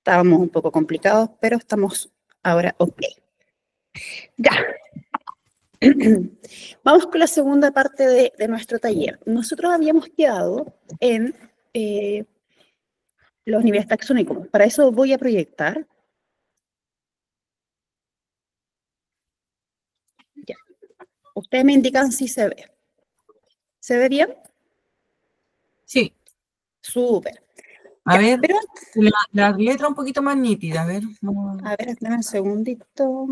Estábamos un poco complicados, pero estamos ahora ok. Ya. Vamos con la segunda parte de nuestro taller. Nosotros habíamos quedado en los niveles taxonómicos. Para eso voy a proyectar. Ya. Ustedes me indican si se ve. ¿Se ve bien? Sí. Súper. A ver, pero la letra un poquito más nítida, a ver. A ver, espera un segundito.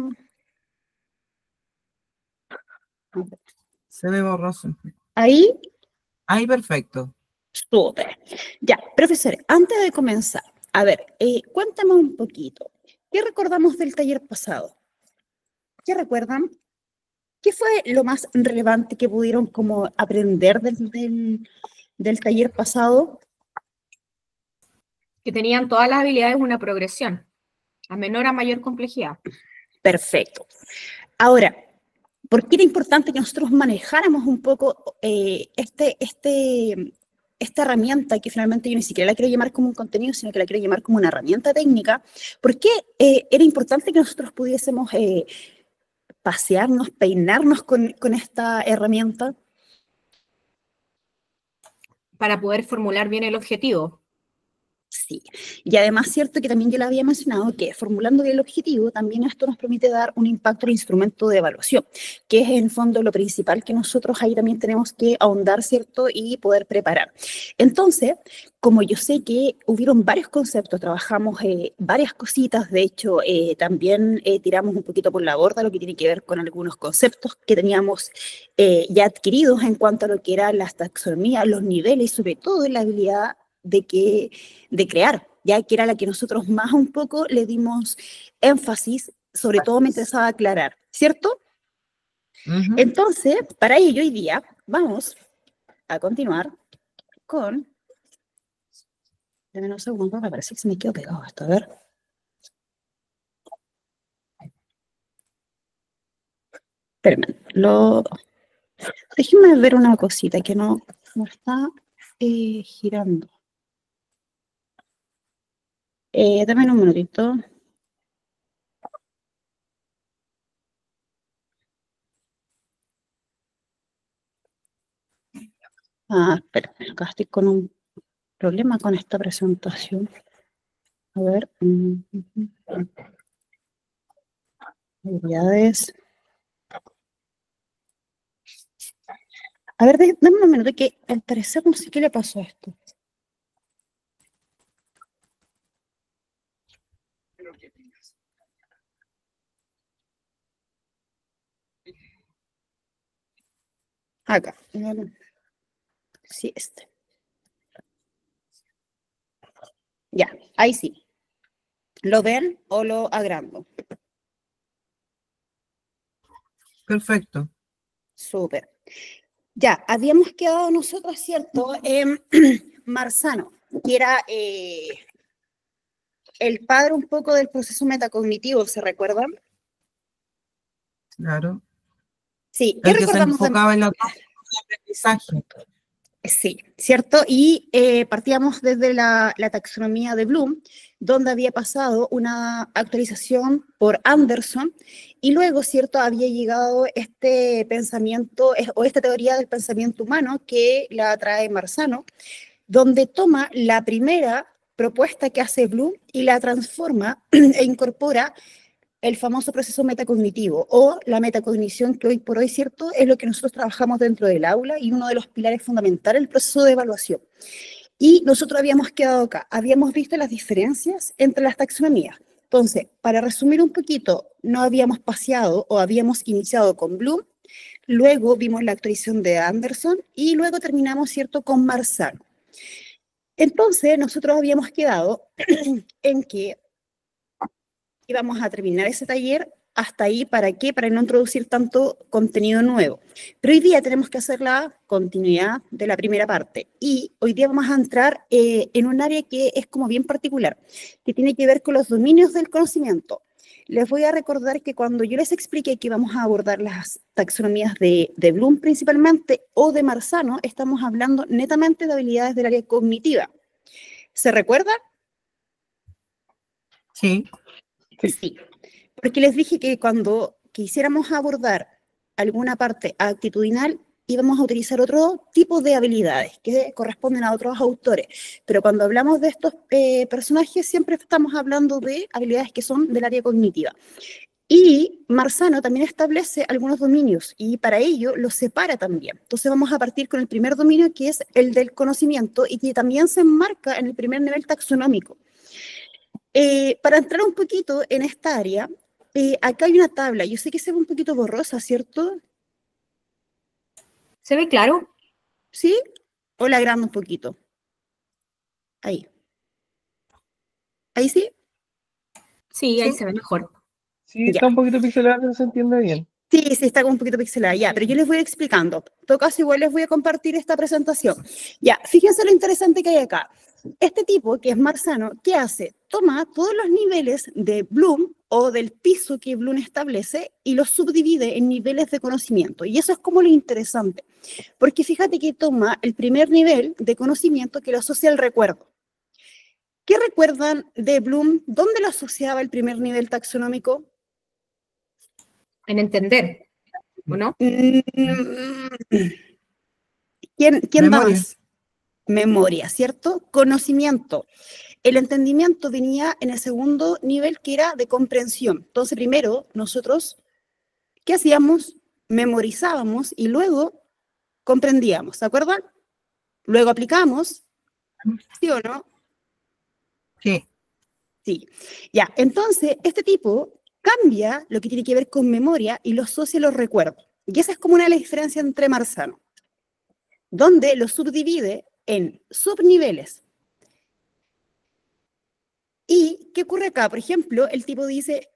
Se ve borroso. Ahí. Ahí, perfecto. Súper. Ya, profesor, antes de comenzar, a ver, cuéntame un poquito. ¿Qué recordamos del taller pasado? ¿Qué recuerdan? ¿Qué fue lo más relevante que pudieron como aprender del taller pasado? Que tenían todas las habilidades una progresión, a menor a mayor complejidad. Perfecto. Ahora, ¿por qué era importante que nosotros manejáramos un poco esta herramienta que finalmente yo ni siquiera la quiero llamar como un contenido, sino que la quiero llamar como una herramienta técnica? ¿Por qué era importante que nosotros pudiésemos pasearnos, peinarnos con esta herramienta? Para poder formular bien el objetivo. Sí, y además cierto que también yo le había mencionado que formulando el objetivo, también esto nos permite dar un impacto al instrumento de evaluación, que es en el fondo lo principal que nosotros ahí también tenemos que ahondar, ¿cierto? Y poder preparar. Entonces, como yo sé que hubieron varios conceptos, trabajamos varias cositas, de hecho, también tiramos un poquito por la borda lo que tiene que ver con algunos conceptos que teníamos ya adquiridos en cuanto a lo que eran las taxonomías, los niveles y sobre todo la habilidad de crear, ya que era la que nosotros más un poco le dimos énfasis, sobre todo me interesaba aclarar, ¿cierto? Entonces, para ello hoy día vamos a continuar con... Deme un segundo, me parece que se me quedó pegado esto, a ver. Espérenme, déjenme ver una cosita que no está girando. Dame un minutito. Espera, acá estoy con un problema con esta presentación. A ver. Habilidades. A ver, dame un minuto que al parecer no sé qué le pasó a esto. Acá. Sí, este. Ya, ahí sí. ¿Lo ven o lo agrando? Perfecto. Súper. Ya, habíamos quedado nosotros, ¿cierto? Marzano, que era el padre un poco del proceso metacognitivo, ¿se recuerdan? Claro. Sí, ¿qué recordamos? Se enfocaba en la aprendizaje. Sí, ¿cierto? Y partíamos desde la taxonomía de Bloom, donde había pasado una actualización por Anderson, y luego, ¿cierto?, había llegado este pensamiento, o esta teoría del pensamiento humano que la trae Marzano, donde toma la primera propuesta que hace Bloom y la transforma e incorpora el famoso proceso metacognitivo o la metacognición que hoy por hoy, ¿cierto?, es lo que nosotros trabajamos dentro del aula y uno de los pilares fundamentales del proceso de evaluación. Y nosotros habíamos quedado acá, habíamos visto las diferencias entre las taxonomías. Entonces, para resumir un poquito, no habíamos paseado o habíamos iniciado con Bloom, luego vimos la actualización de Anderson y luego terminamos, ¿cierto?, con Marzano. Entonces, nosotros habíamos quedado en que íbamos a terminar ese taller hasta ahí. ¿Para qué? Para no introducir tanto contenido nuevo. Pero hoy día tenemos que hacer la continuidad de la primera parte. Y hoy día vamos a entrar en un área que es como bien particular, que tiene que ver con los dominios del conocimiento. Les voy a recordar que cuando yo les expliqué que íbamos a abordar las taxonomías de Bloom principalmente o de Marzano, estamos hablando netamente de habilidades del área cognitiva. ¿Se recuerda? Sí. Sí, porque les dije que cuando quisiéramos abordar alguna parte actitudinal, íbamos a utilizar otro tipo de habilidades que corresponden a otros autores. Pero cuando hablamos de estos personajes, siempre estamos hablando de habilidades que son del área cognitiva. Y Marzano también establece algunos dominios y para ello los separa también. Entonces vamos a partir con el primer dominio, que es el del conocimiento y que también se enmarca en el primer nivel taxonómico. Para entrar un poquito en esta área, acá hay una tabla. Yo sé que se ve un poquito borrosa, ¿cierto? ¿Se ve claro? ¿Sí? ¿O la agrando un poquito? Ahí. ¿Ahí sí? Sí, ahí ¿Sí? se ve mejor. Sí, Ya. está un poquito pixelado, pero se entiende bien. Sí, sí, está como un poquito pixelada, ya, pero yo les voy explicando. En todo caso, igual les voy a compartir esta presentación. Ya, fíjense lo interesante que hay acá. Este tipo, que es Marzano, ¿qué hace? Toma todos los niveles de Bloom o del piso que Bloom establece y los subdivide en niveles de conocimiento. Y eso es como lo interesante, porque fíjate que toma el primer nivel de conocimiento que lo asocia al recuerdo. ¿Qué recuerdan de Bloom? ¿Dónde lo asociaba el primer nivel taxonómico? En entender, ¿o no? ¿Quién da Memoria. más? Memoria, ¿cierto? Conocimiento. El entendimiento venía en el segundo nivel, que era de comprensión. Entonces, primero, nosotros, ¿qué hacíamos? Memorizábamos y luego comprendíamos, ¿se acuerdan? Luego aplicamos, ¿sí o no? Sí. Sí. Ya, entonces, este tipo cambia lo que tiene que ver con memoria y lo asocia a los recuerdos. Y esa es como una de las diferencias entre Marzano, donde lo subdivide en subniveles. ¿Y qué ocurre acá? Por ejemplo, el tipo dice,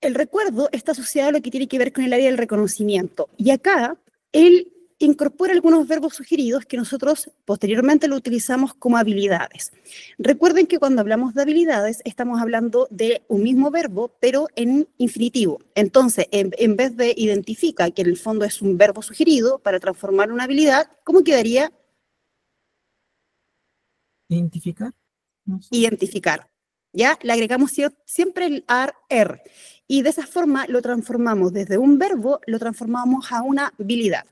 el recuerdo está asociado a lo que tiene que ver con el área del reconocimiento. Y acá, él incorpora algunos verbos sugeridos que nosotros posteriormente lo utilizamos como habilidades. Recuerden que cuando hablamos de habilidades, estamos hablando de un mismo verbo, pero en infinitivo. Entonces, en vez de identifica, que en el fondo es un verbo sugerido para transformar una habilidad, ¿cómo quedaría? Identificar. No sé. Identificar. ¿Ya? Le agregamos siempre el AR. Y de esa forma lo transformamos desde un verbo, lo transformamos a una habilidad.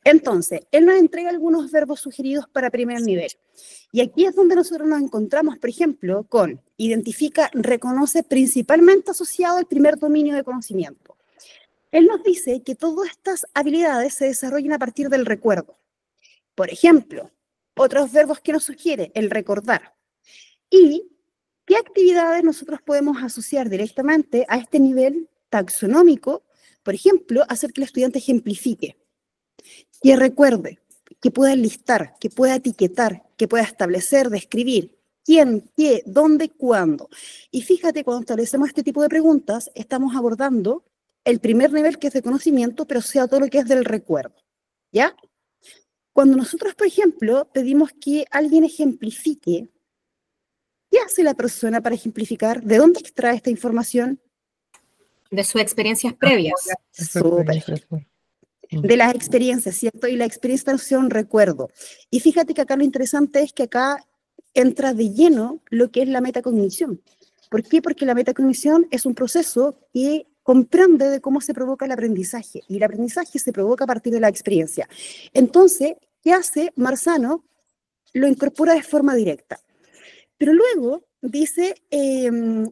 Entonces, él nos entrega algunos verbos sugeridos para primer nivel. Y aquí es donde nosotros nos encontramos, por ejemplo, con identifica, reconoce, principalmente asociado al primer dominio de conocimiento. Él nos dice que todas estas habilidades se desarrollan a partir del recuerdo. Por ejemplo, otros verbos que nos sugiere, el recordar. ¿Y qué actividades nosotros podemos asociar directamente a este nivel taxonómico? Por ejemplo, hacer que el estudiante ejemplifique, que recuerde, que pueda enlistar, que pueda etiquetar, que pueda establecer, describir quién, qué, dónde, cuándo. Y fíjate, cuando establecemos este tipo de preguntas, estamos abordando el primer nivel, que es de conocimiento, pero sea todo lo que es del recuerdo, ¿ya? Cuando nosotros, por ejemplo, pedimos que alguien ejemplifique, ¿qué hace la persona para ejemplificar? ¿De dónde extrae esta información? De sus experiencias previas. Súper. De las experiencias, ¿cierto? Y la experiencia es un recuerdo. Y fíjate que acá lo interesante es que acá entra de lleno lo que es la metacognición. ¿Por qué? Porque la metacognición es un proceso que comprende de cómo se provoca el aprendizaje. Y el aprendizaje se provoca a partir de la experiencia. Entonces, ¿qué hace Marzano? Lo incorpora de forma directa. Pero luego dice,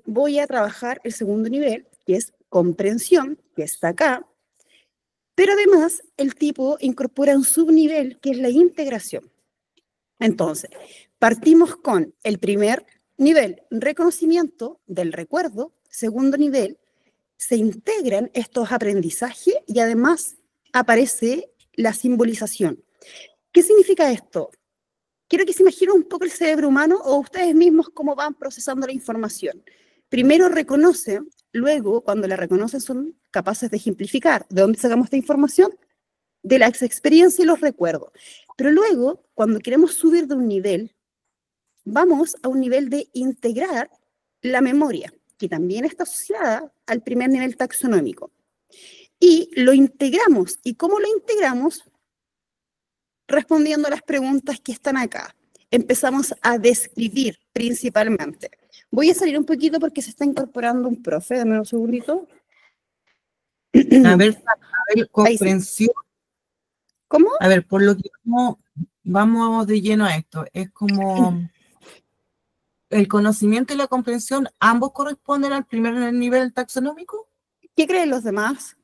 voy a trabajar el segundo nivel, que es comprensión, que está acá, pero además el tipo incorpora un subnivel, que es la integración. Entonces, partimos con el primer nivel, reconocimiento del recuerdo. Segundo nivel, se integran estos aprendizajes y además aparece la simbolización. ¿Qué significa esto? Quiero que se imaginen un poco el cerebro humano o ustedes mismos cómo van procesando la información. Primero reconocen, luego cuando la reconocen son capaces de ejemplificar. ¿De dónde sacamos esta información? De las experiencias y los recuerdos. Pero luego, cuando queremos subir de un nivel, vamos a un nivel de integrar la memoria, que también está asociada al primer nivel taxonómico. Y lo integramos. ¿Y cómo lo integramos? Respondiendo a las preguntas que están acá. Empezamos a describir principalmente. Voy a salir un poquito porque se está incorporando un profe, dame un segundito. A ver, Ahí sí. comprensión. ¿Cómo? A ver, por lo que vamos de lleno a esto. Es como el conocimiento y la comprensión, ¿ambos corresponden al primer nivel taxonómico? ¿Qué creen los demás?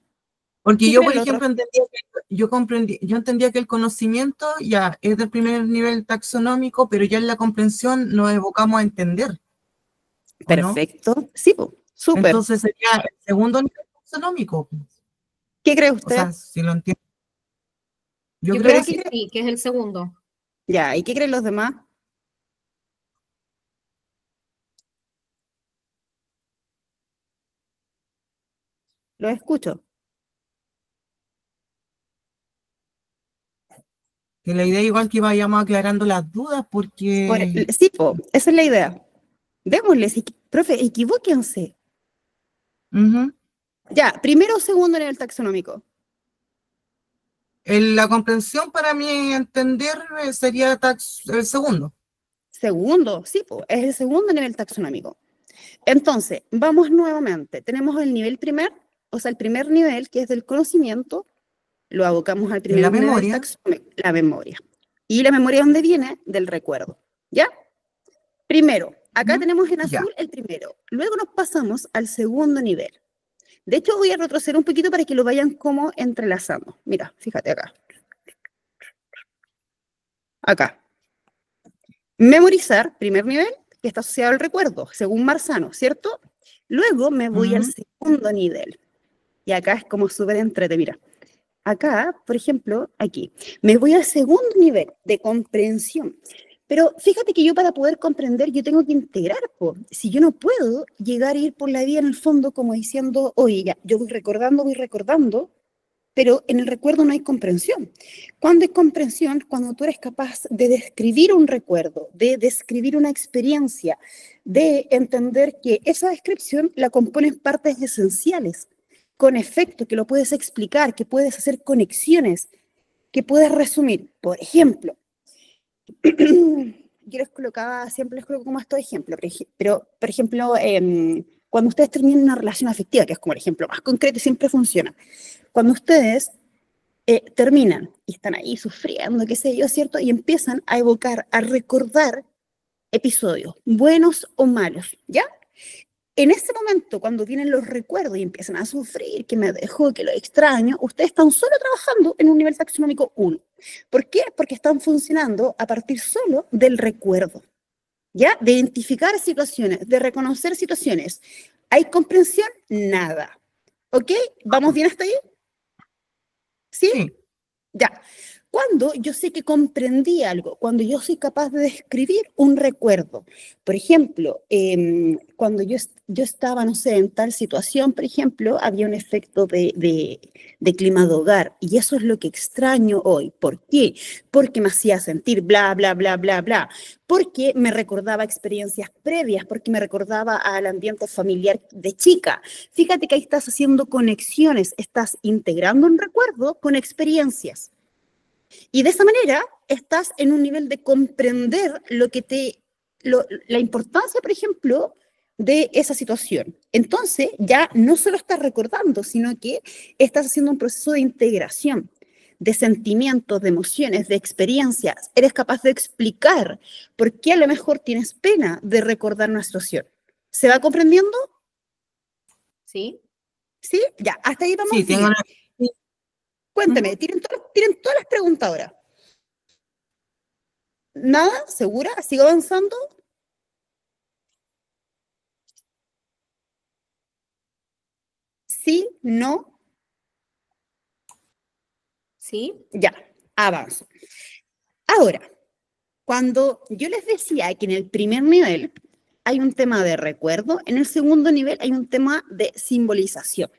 Porque ¿Qué yo, cree por el otro? ejemplo, yo entendía que el conocimiento ya es del primer nivel taxonómico, pero ya en la comprensión nos evocamos a entender, ¿o no? Perfecto. Sí, po, súper. Entonces sería el segundo nivel taxonómico. ¿Qué cree O usted? sea, si lo entiendo. Yo Yo creo creo que que sí, que es el segundo. Ya, ¿y qué creen los demás? Los escucho. la idea igual que vayamos aclarando las dudas, porque Sí, po, esa es la idea. Démosle, profe, equivóquense. ujú, Ya, primero o segundo nivel taxonómico. la comprensión para mí entender sería el segundo. Segundo, sí, po, es el segundo nivel taxonómico. Entonces, vamos nuevamente. Tenemos el nivel primer, o sea, el primer nivel, que es del conocimiento, lo abocamos al En primer la nivel memoria, taxonómico, la memoria. ¿Y la memoria dónde viene? Del recuerdo. ¿Ya? Primero, acá tenemos en ya. azul el primero. Luego nos pasamos al segundo nivel. De hecho, voy a retroceder un poquito para que lo vayan como entrelazando. Mira, fíjate acá. Acá. Memorizar, primer nivel, que está asociado al recuerdo, según Marzano, ¿cierto? Luego me voy al segundo nivel. Y acá es como súper entrete, mira. Acá, por ejemplo, aquí, me voy al segundo nivel de comprensión. Pero fíjate que yo para poder comprender, yo tengo que integrar, po. Si yo no puedo llegar a ir por la vida en el fondo como diciendo, oye, ya, yo voy recordando, pero en el recuerdo no hay comprensión. ¿Cuándo hay comprensión? Cuando tú eres capaz de describir un recuerdo, de describir una experiencia, de entender que esa descripción la componen partes esenciales, con efecto, que lo puedes explicar, que puedes hacer conexiones, que puedes resumir. Por ejemplo, yo siempre les coloco como estos ejemplos, pero por ejemplo, cuando ustedes terminan una relación afectiva, que es como el ejemplo más concreto y siempre funciona, cuando ustedes terminan y están ahí sufriendo, qué sé yo, ¿cierto? Y empiezan a evocar, a recordar episodios, buenos o malos, ¿ya? En ese momento, cuando vienen los recuerdos y empiezan a sufrir, que me dejó, que lo extraño, ustedes están solo trabajando en un nivel taxonómico 1. ¿Por qué? Porque están funcionando a partir solo del recuerdo, ¿ya? De identificar situaciones, de reconocer situaciones. ¿Hay comprensión? Nada. ¿Ok? ¿Vamos bien hasta ahí? ¿Sí? Sí. Ya. Cuando yo sé que comprendí algo, cuando yo soy capaz de describir un recuerdo, por ejemplo, cuando yo estaba, no sé, en tal situación, por ejemplo, había un efecto de clima de hogar y eso es lo que extraño hoy. ¿Por qué? Porque me hacía sentir bla, bla, bla, bla, bla, porque me recordaba experiencias previas, porque me recordaba al ambiente familiar de chica. Fíjate que ahí estás haciendo conexiones, estás integrando un recuerdo con experiencias. Y de esa manera estás en un nivel de comprender la importancia, por ejemplo, de esa situación. Entonces, ya no solo estás recordando, sino que estás haciendo un proceso de integración de sentimientos, de emociones, de experiencias. Eres capaz de explicar por qué a lo mejor tienes pena de recordar una situación. ¿Se va comprendiendo? ¿Sí? ¿Sí? Ya, hasta ahí vamos Sí, tengo bien. sí. Cuéntame, tiren todas las preguntas ahora. ¿Nada? ¿Segura? ¿Sigo avanzando? ¿Sí? ¿No? ¿Sí? Ya, avanzo. Ahora, cuando yo les decía que en el primer nivel hay un tema de recuerdo, en el segundo nivel hay un tema de simbolización.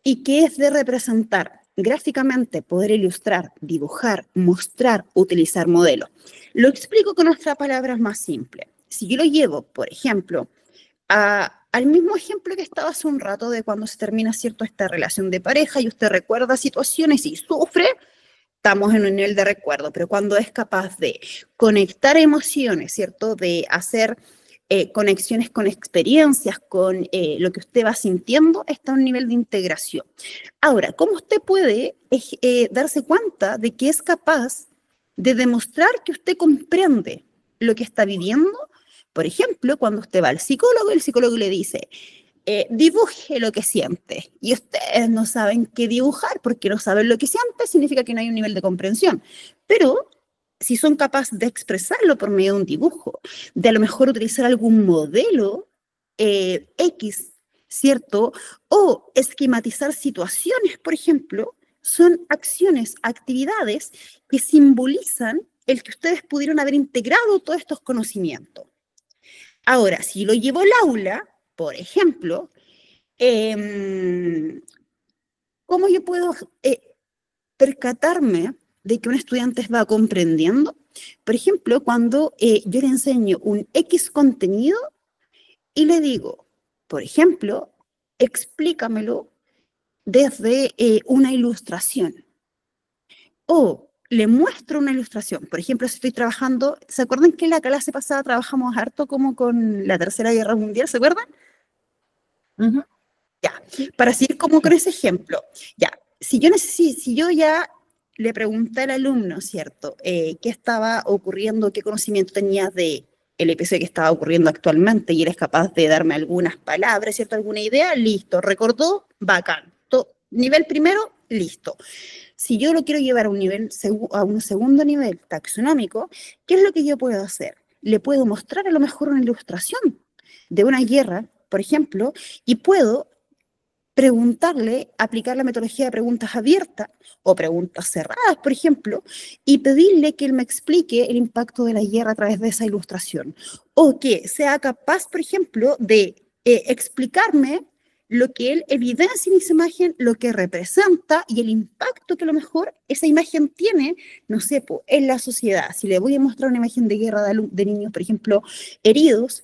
¿Y qué es de representar? Gráficamente, poder ilustrar, dibujar, mostrar, utilizar modelos. Lo explico con nuestras palabras más simples. Si yo lo llevo, por ejemplo, al mismo ejemplo que estaba hace un rato de cuando se termina, ¿cierto?, esta relación de pareja y usted recuerda situaciones y sufre, estamos en un nivel de recuerdo, pero cuando es capaz de conectar emociones, ¿cierto?, de hacer conexiones con experiencias, con lo que usted va sintiendo, está a un nivel de integración. Ahora, ¿cómo usted puede darse cuenta de que es capaz de demostrar que usted comprende lo que está viviendo? Por ejemplo, cuando usted va al psicólogo, el psicólogo le dice, dibuje lo que siente, y ustedes no saben qué dibujar, porque no saben lo que siente, significa que no hay un nivel de comprensión. Pero si son capaces de expresarlo por medio de un dibujo, de a lo mejor utilizar algún modelo X, ¿cierto? O esquematizar situaciones, por ejemplo, son acciones, actividades que simbolizan el que ustedes pudieron haber integrado todos estos conocimientos. Ahora, si lo llevo al aula, por ejemplo, ¿cómo yo puedo percatarme de que un estudiante va comprendiendo? Por ejemplo, cuando yo le enseño un X contenido y le digo, por ejemplo, explícamelo desde una ilustración. O le muestro una ilustración. Por ejemplo, si estoy trabajando, ¿se acuerdan que en la clase pasada trabajamos harto como con la Tercera Guerra Mundial? ¿Se acuerdan? Ujú. Ya, para seguir como con ese ejemplo. Ya, si yo ya le pregunté al alumno, ¿cierto? ¿Qué estaba ocurriendo, qué conocimiento tenía de el episodio que estaba ocurriendo actualmente y eres capaz de darme algunas palabras, ¿cierto? Alguna idea, listo. ¿Recordó? Bacán. Nivel primero, listo. Si yo lo quiero llevar a un segundo nivel taxonómico, ¿qué es lo que yo puedo hacer? Le puedo mostrar a lo mejor una ilustración de una guerra, por ejemplo, y puedo preguntarle, aplicar la metodología de preguntas abiertas o preguntas cerradas, por ejemplo, y pedirle que él me explique el impacto de la guerra a través de esa ilustración. O que sea capaz, por ejemplo, de explicarme lo que él evidencia en esa imagen, lo que representa y el impacto que a lo mejor esa imagen tiene, no sé, en la sociedad. Si le voy a mostrar una imagen de guerra de niños, por ejemplo, heridos,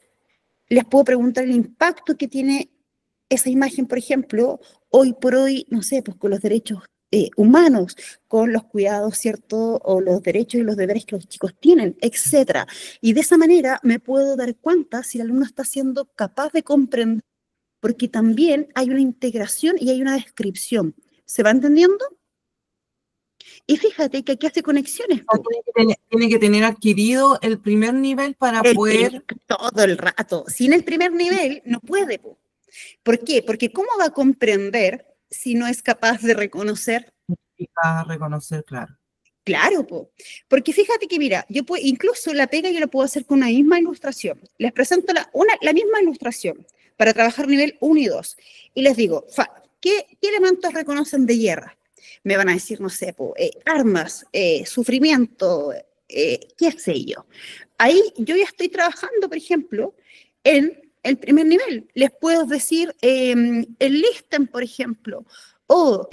les puedo preguntar el impacto que tiene esa imagen, por ejemplo, hoy por hoy, no sé, pues con los derechos humanos, con los cuidados, ¿cierto? O los derechos y los deberes que los chicos tienen, etcétera. Y de esa manera me puedo dar cuenta si el alumno está siendo capaz de comprender, porque también hay una integración y hay una descripción. ¿Se va entendiendo? Y fíjate que aquí hace conexiones. Tiene que tener adquirido el primer nivel para poder... Todo el rato. Sin el primer nivel no puede, po. ¿Por qué? Porque ¿cómo va a comprender si no es capaz de reconocer? A reconocer, claro. Claro, po. Porque fíjate que, mira, incluso la pega yo la puedo hacer con una misma ilustración. Les presento la misma ilustración para trabajar nivel 1 y 2. Y les digo, ¿qué elementos reconocen de guerra? Me van a decir, no sé, armas, sufrimiento, qué sé yo. Ahí yo ya estoy trabajando, por ejemplo, en el primer nivel. Les puedo decir, enlisten, por ejemplo, o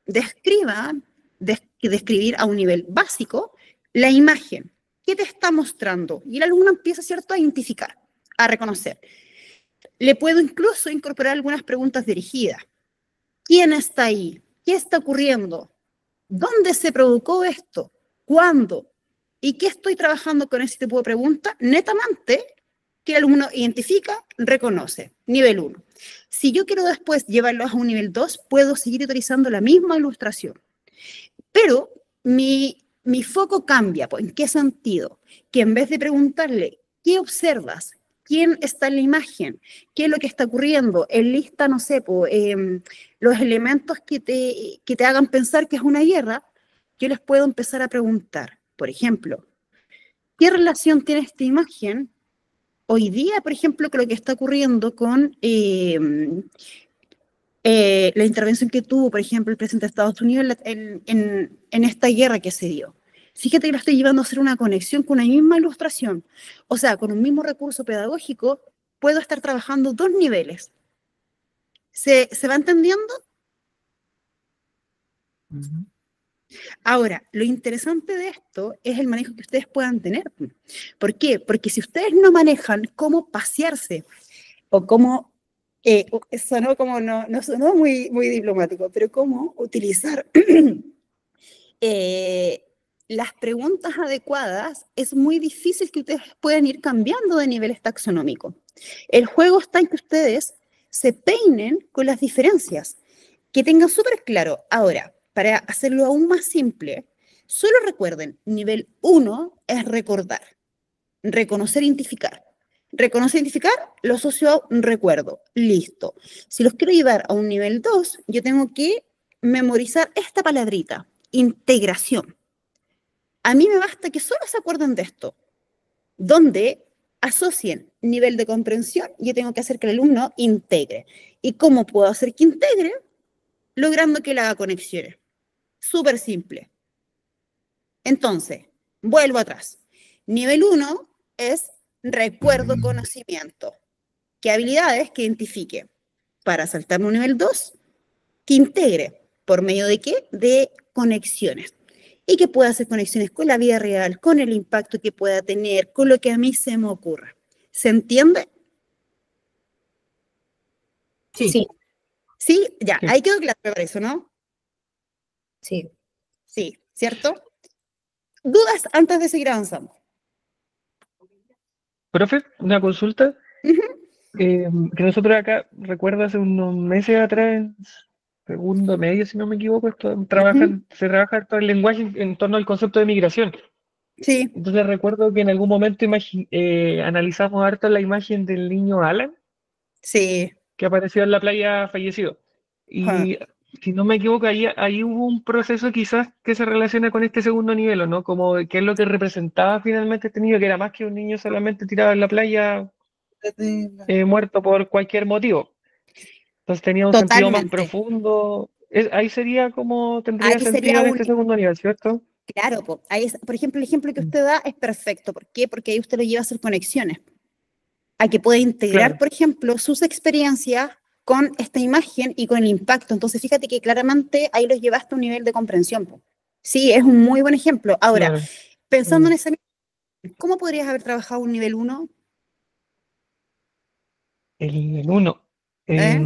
describir a un nivel básico la imagen. ¿Qué te está mostrando? Y el alumno empieza, ¿cierto?, a identificar, a reconocer. Le puedo incluso incorporar algunas preguntas dirigidas. ¿Quién está ahí? ¿Qué está ocurriendo? ¿Dónde se provocó esto? ¿Cuándo? ¿Y qué estoy trabajando con ese tipo de preguntas? Netamente, que el alumno identifica, reconoce. Nivel 1. Si yo quiero después llevarlos a un nivel 2, puedo seguir utilizando la misma ilustración. Pero mi foco cambia. ¿En qué sentido? Que en vez de preguntarle, ¿qué observas? ¿Quién está en la imagen? ¿Qué es lo que está ocurriendo? Enlista, no sé, los elementos que te hagan pensar que es una guerra, yo les puedo empezar a preguntar. Por ejemplo, ¿qué relación tiene esta imagen hoy día, por ejemplo, con lo que está ocurriendo con la intervención que tuvo, por ejemplo, el presidente de Estados Unidos en esta guerra que se dio? Fíjate que lo estoy llevando a hacer una conexión con una misma ilustración. O sea, con un mismo recurso pedagógico, puedo estar trabajando 2 niveles. ¿Se va entendiendo? Uh-huh. Ahora, lo interesante de esto es el manejo que ustedes puedan tener. ¿Por qué? Porque si ustedes no manejan cómo pasearse o cómo, sonó como no sonó muy, muy diplomático, pero cómo utilizar las preguntas adecuadas, es muy difícil que ustedes puedan ir cambiando de niveles taxonómicos. El juego está en que ustedes se peinen con las diferencias, que tengan súper claro. Ahora, para hacerlo aún más simple, solo recuerden, nivel 1 es recordar, reconocer, identificar. Reconocer, identificar, lo asocio a un recuerdo. Listo. Si los quiero llevar a un nivel 2, yo tengo que memorizar esta palabrita, integración. A mí me basta que solo se acuerden de esto, donde asocien nivel de comprensión, yo tengo que hacer que el alumno integre. ¿Y cómo puedo hacer que integre? Logrando que él haga conexiones. Súper simple. Entonces, vuelvo atrás. Nivel 1 es recuerdo, conocimiento. ¿Qué habilidades que identifique? Para saltarme un nivel 2, que integre. ¿Por medio de qué? De conexiones. Y que pueda hacer conexiones con la vida real, con el impacto que pueda tener, con lo que a mí se me ocurra. ¿Se entiende? Sí. Sí, Sí, ya, Sí. ahí quedó claro para eso, ¿no? sí. Sí, ¿cierto? ¿Dudas antes de seguir avanzando? Profe, una consulta. Ujú, Que nosotros acá, recuerdo hace unos meses atrás, en segundo medio, si no me equivoco, se trabaja todo el lenguaje en torno al concepto de migración. sí, Entonces recuerdo que en algún momento analizamos harto la imagen del niño Alan, sí. que apareció en la playa fallecido. Ja. Y si no me equivoco, ahí hubo un proceso quizás que se relaciona con este segundo nivel, ¿o no? Como qué es lo que representaba finalmente este niño, que era más que un niño solamente tirado en la playa, muerto por cualquier motivo. Entonces tenía un sentido más Totalmente. profundo. Ahí sería como tendría Ahí sería sentido en un, este segundo nivel, ¿cierto? claro, po, ahí por ejemplo, el ejemplo que Mm. usted da es perfecto. ¿Por qué? Porque ahí usted lo lleva a hacer conexiones, a que pueda integrar, Claro, por ejemplo, sus experiencias con esta imagen y con el impacto. Entonces, fíjate que claramente ahí los llevaste a un nivel de comprensión, po. Sí, es un muy buen ejemplo. Ahora, claro. pensando Mm. en esa, ¿cómo podrías haber trabajado un nivel 1? El uno. ¿Eh?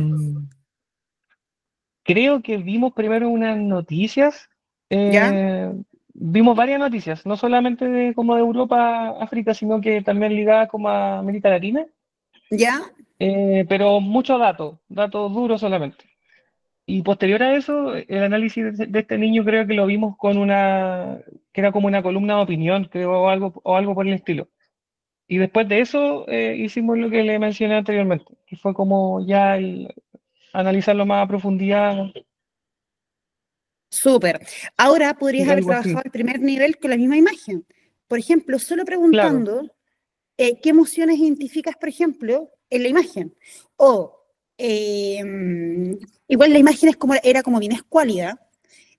Creo que vimos primero unas noticias. ¿Ya? eh, Vimos varias noticias, no solamente como de Europa, África, sino que también ligadas como a América Latina. ¿Ya? Pero muchos datos duros solamente. Y posterior a eso, el análisis de este niño creo que lo vimos que era como una columna de opinión, creo, o algo por el estilo. Y después de eso, hicimos lo que le mencioné anteriormente, que fue como ya el analizarlo más a profundidad, Súper. Ahora podrías sí, haber algo así. trabajado el primer nivel con la misma imagen. Por ejemplo, solo Claro, preguntando qué emociones identificas, por ejemplo, en la imagen. O igual la imagen era como bien escuálida, claro,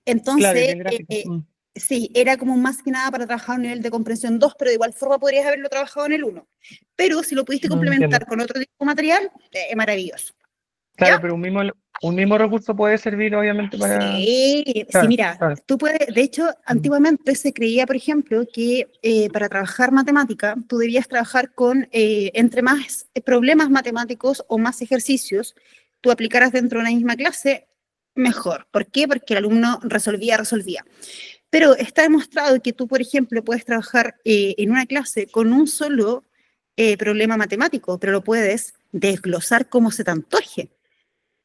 y entonces bien gráfico. sí, era como más que nada para trabajar un nivel de comprensión 2, pero de igual forma podrías haberlo trabajado en el 1. Pero si lo pudiste No entiendo. complementar con otro tipo de material, maravilloso. Claro, ¿Ya? pero un mismo recurso puede servir obviamente para... Sí, sí, Claro, mira, claro. tú puedes, de hecho, antiguamente se creía, por ejemplo, que para trabajar matemática, tú debías trabajar con, entre más problemas matemáticos o más ejercicios tú aplicaras dentro de una misma clase, mejor. ¿Por qué? Porque el alumno resolvía. Pero está demostrado que tú, por ejemplo, puedes trabajar en una clase con un solo problema matemático, pero lo puedes desglosar como se te antoje.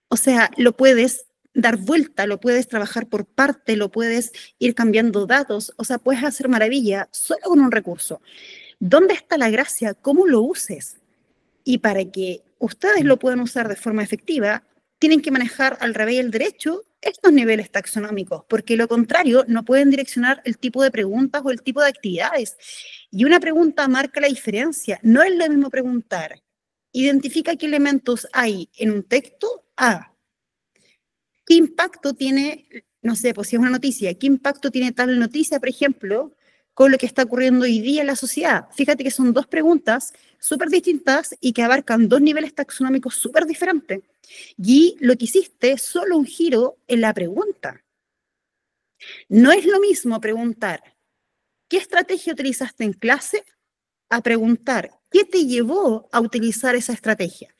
O sea, lo puedes dar vuelta, lo puedes trabajar por parte, lo puedes ir cambiando datos, o sea, puedes hacer maravilla solo con un recurso. ¿Dónde está la gracia? ¿Cómo lo uses? Y para que ustedes lo puedan usar de forma efectiva, tienen que manejar al revés y al derecho estos niveles taxonómicos, porque lo contrario no pueden direccionar el tipo de preguntas o el tipo de actividades. Y una pregunta marca la diferencia. No es lo mismo preguntar. Identifica qué elementos hay en un texto a ¿qué impacto tiene, no sé, pues si es una noticia, qué impacto tiene tal noticia, por ejemplo, con lo que está ocurriendo hoy día en la sociedad? Fíjate que son dos preguntas súper distintas y que abarcan dos niveles taxonómicos súper diferentes. Y lo que hiciste es solo un giro en la pregunta. No es lo mismo preguntar, ¿qué estrategia utilizaste en clase? A preguntar, ¿qué te llevó a utilizar esa estrategia?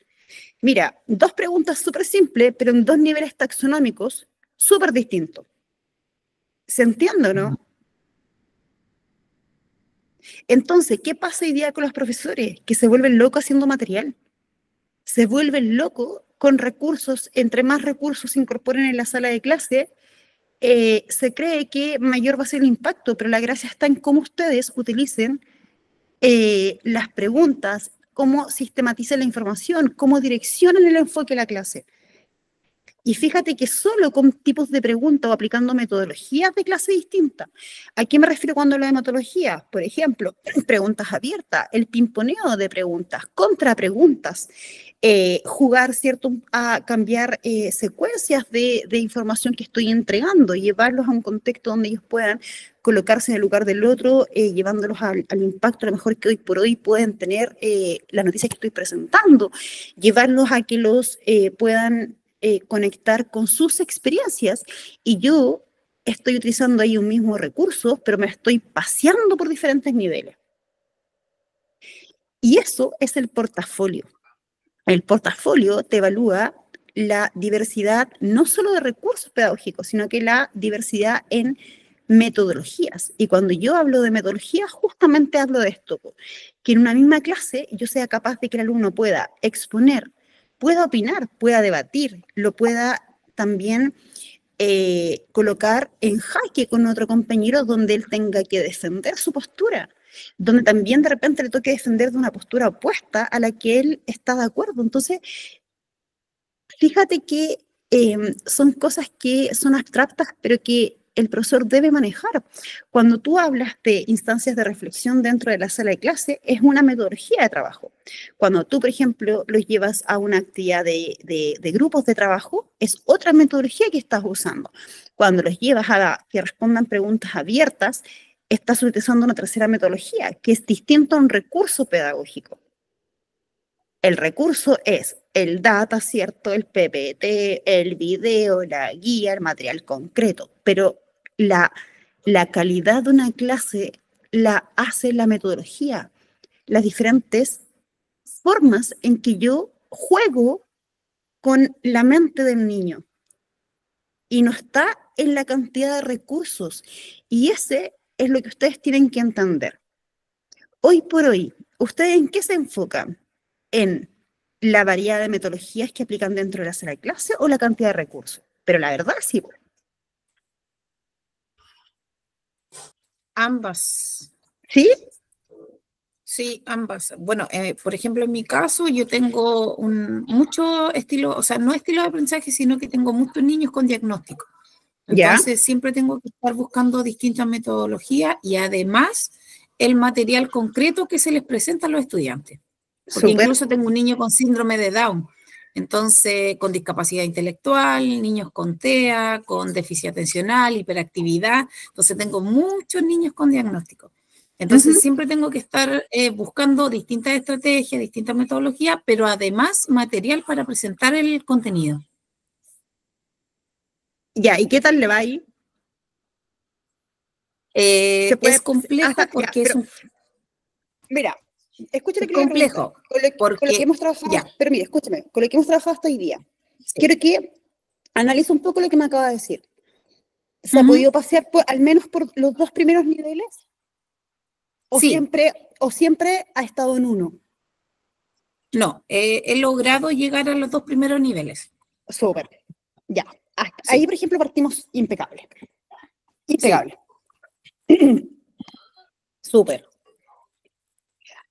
Mira, dos preguntas súper simples, pero en dos niveles taxonómicos súper distintos. ¿Se entiende o no? Entonces, ¿qué pasa hoy día con los profesores? Que se vuelven locos haciendo material. Se vuelven locos con recursos. Entre más recursos se incorporen en la sala de clase, se cree que mayor va a ser el impacto, pero la gracia está en cómo ustedes utilicen las preguntas, cómo sistematizan la información, cómo direccionan el enfoque de la clase. Y fíjate que solo con tipos de preguntas o aplicando metodologías de clase distintas. ¿A qué me refiero cuando hablo de metodologías? Por ejemplo, preguntas abiertas, el pimponeo de preguntas, contrapreguntas, jugar, ¿cierto?, a cambiar secuencias de información que estoy entregando, llevarlos a un contexto donde ellos puedan colocarse en el lugar del otro, llevándolos al impacto a lo mejor que hoy por hoy pueden tener la noticia que estoy presentando, llevarlos a que los puedan conectar con sus experiencias, y yo estoy utilizando ahí un mismo recurso, pero me estoy paseando por diferentes niveles. Y eso es el portafolio. El portafolio te evalúa la diversidad no solo de recursos pedagógicos, sino que la diversidad en metodologías. Y cuando yo hablo de metodologías, justamente hablo de esto, que en una misma clase yo sea capaz de que el alumno pueda exponer, pueda opinar, pueda debatir, lo pueda también colocar en jaque con otro compañero donde él tenga que defender su postura, donde también de repente le toque defender de una postura opuesta a la que él está de acuerdo. Entonces, fíjate que son cosas que son abstractas, pero que el profesor debe manejar. Cuando tú hablas de instancias de reflexión dentro de la sala de clase, es una metodología de trabajo. Cuando tú, por ejemplo, los llevas a una actividad de grupos de trabajo, es otra metodología que estás usando. Cuando los llevas a que respondan preguntas abiertas, estás utilizando una tercera metodología, que es distinto a un recurso pedagógico. El recurso es el data, ¿cierto?, el PPT, el video, la guía, el material concreto, pero la calidad de una clase la hace la metodología, las diferentes formas en que yo juego con la mente del niño. Y no está en la cantidad de recursos. Y ese es lo que ustedes tienen que entender. Hoy por hoy, ¿ustedes en qué se enfocan? ¿En la variedad de metodologías que aplican dentro de la sala de clase o la cantidad de recursos? Pero la verdad, sí. Ambas. ¿Sí? Sí, ambas. Bueno, por ejemplo, en mi caso, yo tengo mucho estilo, o sea, no estilo de aprendizaje, sino que tengo muchos niños con diagnóstico. Entonces, siempre tengo que estar buscando distintas metodologías y además el material concreto que se les presenta a los estudiantes. Porque incluso tengo un niño con síndrome de Down, entonces con discapacidad intelectual, niños con TEA, con déficit atencional, hiperactividad, entonces tengo muchos niños con diagnóstico. Entonces siempre tengo que estar buscando distintas estrategias, distintas metodologías, pero además material para presentar el contenido. Ya, ¿y qué tal le va ahí? Es complejo porque es un... Mira, escúchame, es complejo. Con lo que hemos trabajado, pero mira, escúchame, con lo que hemos trabajado hasta hoy día, quiero que analice un poco lo que me acaba de decir. ¿Se ha podido pasear al menos por los dos primeros niveles? ¿O siempre ha estado en uno? No, he logrado llegar a los dos primeros niveles. Súper, ya. Ahí, por ejemplo, partimos impecable. Impecable. Súper.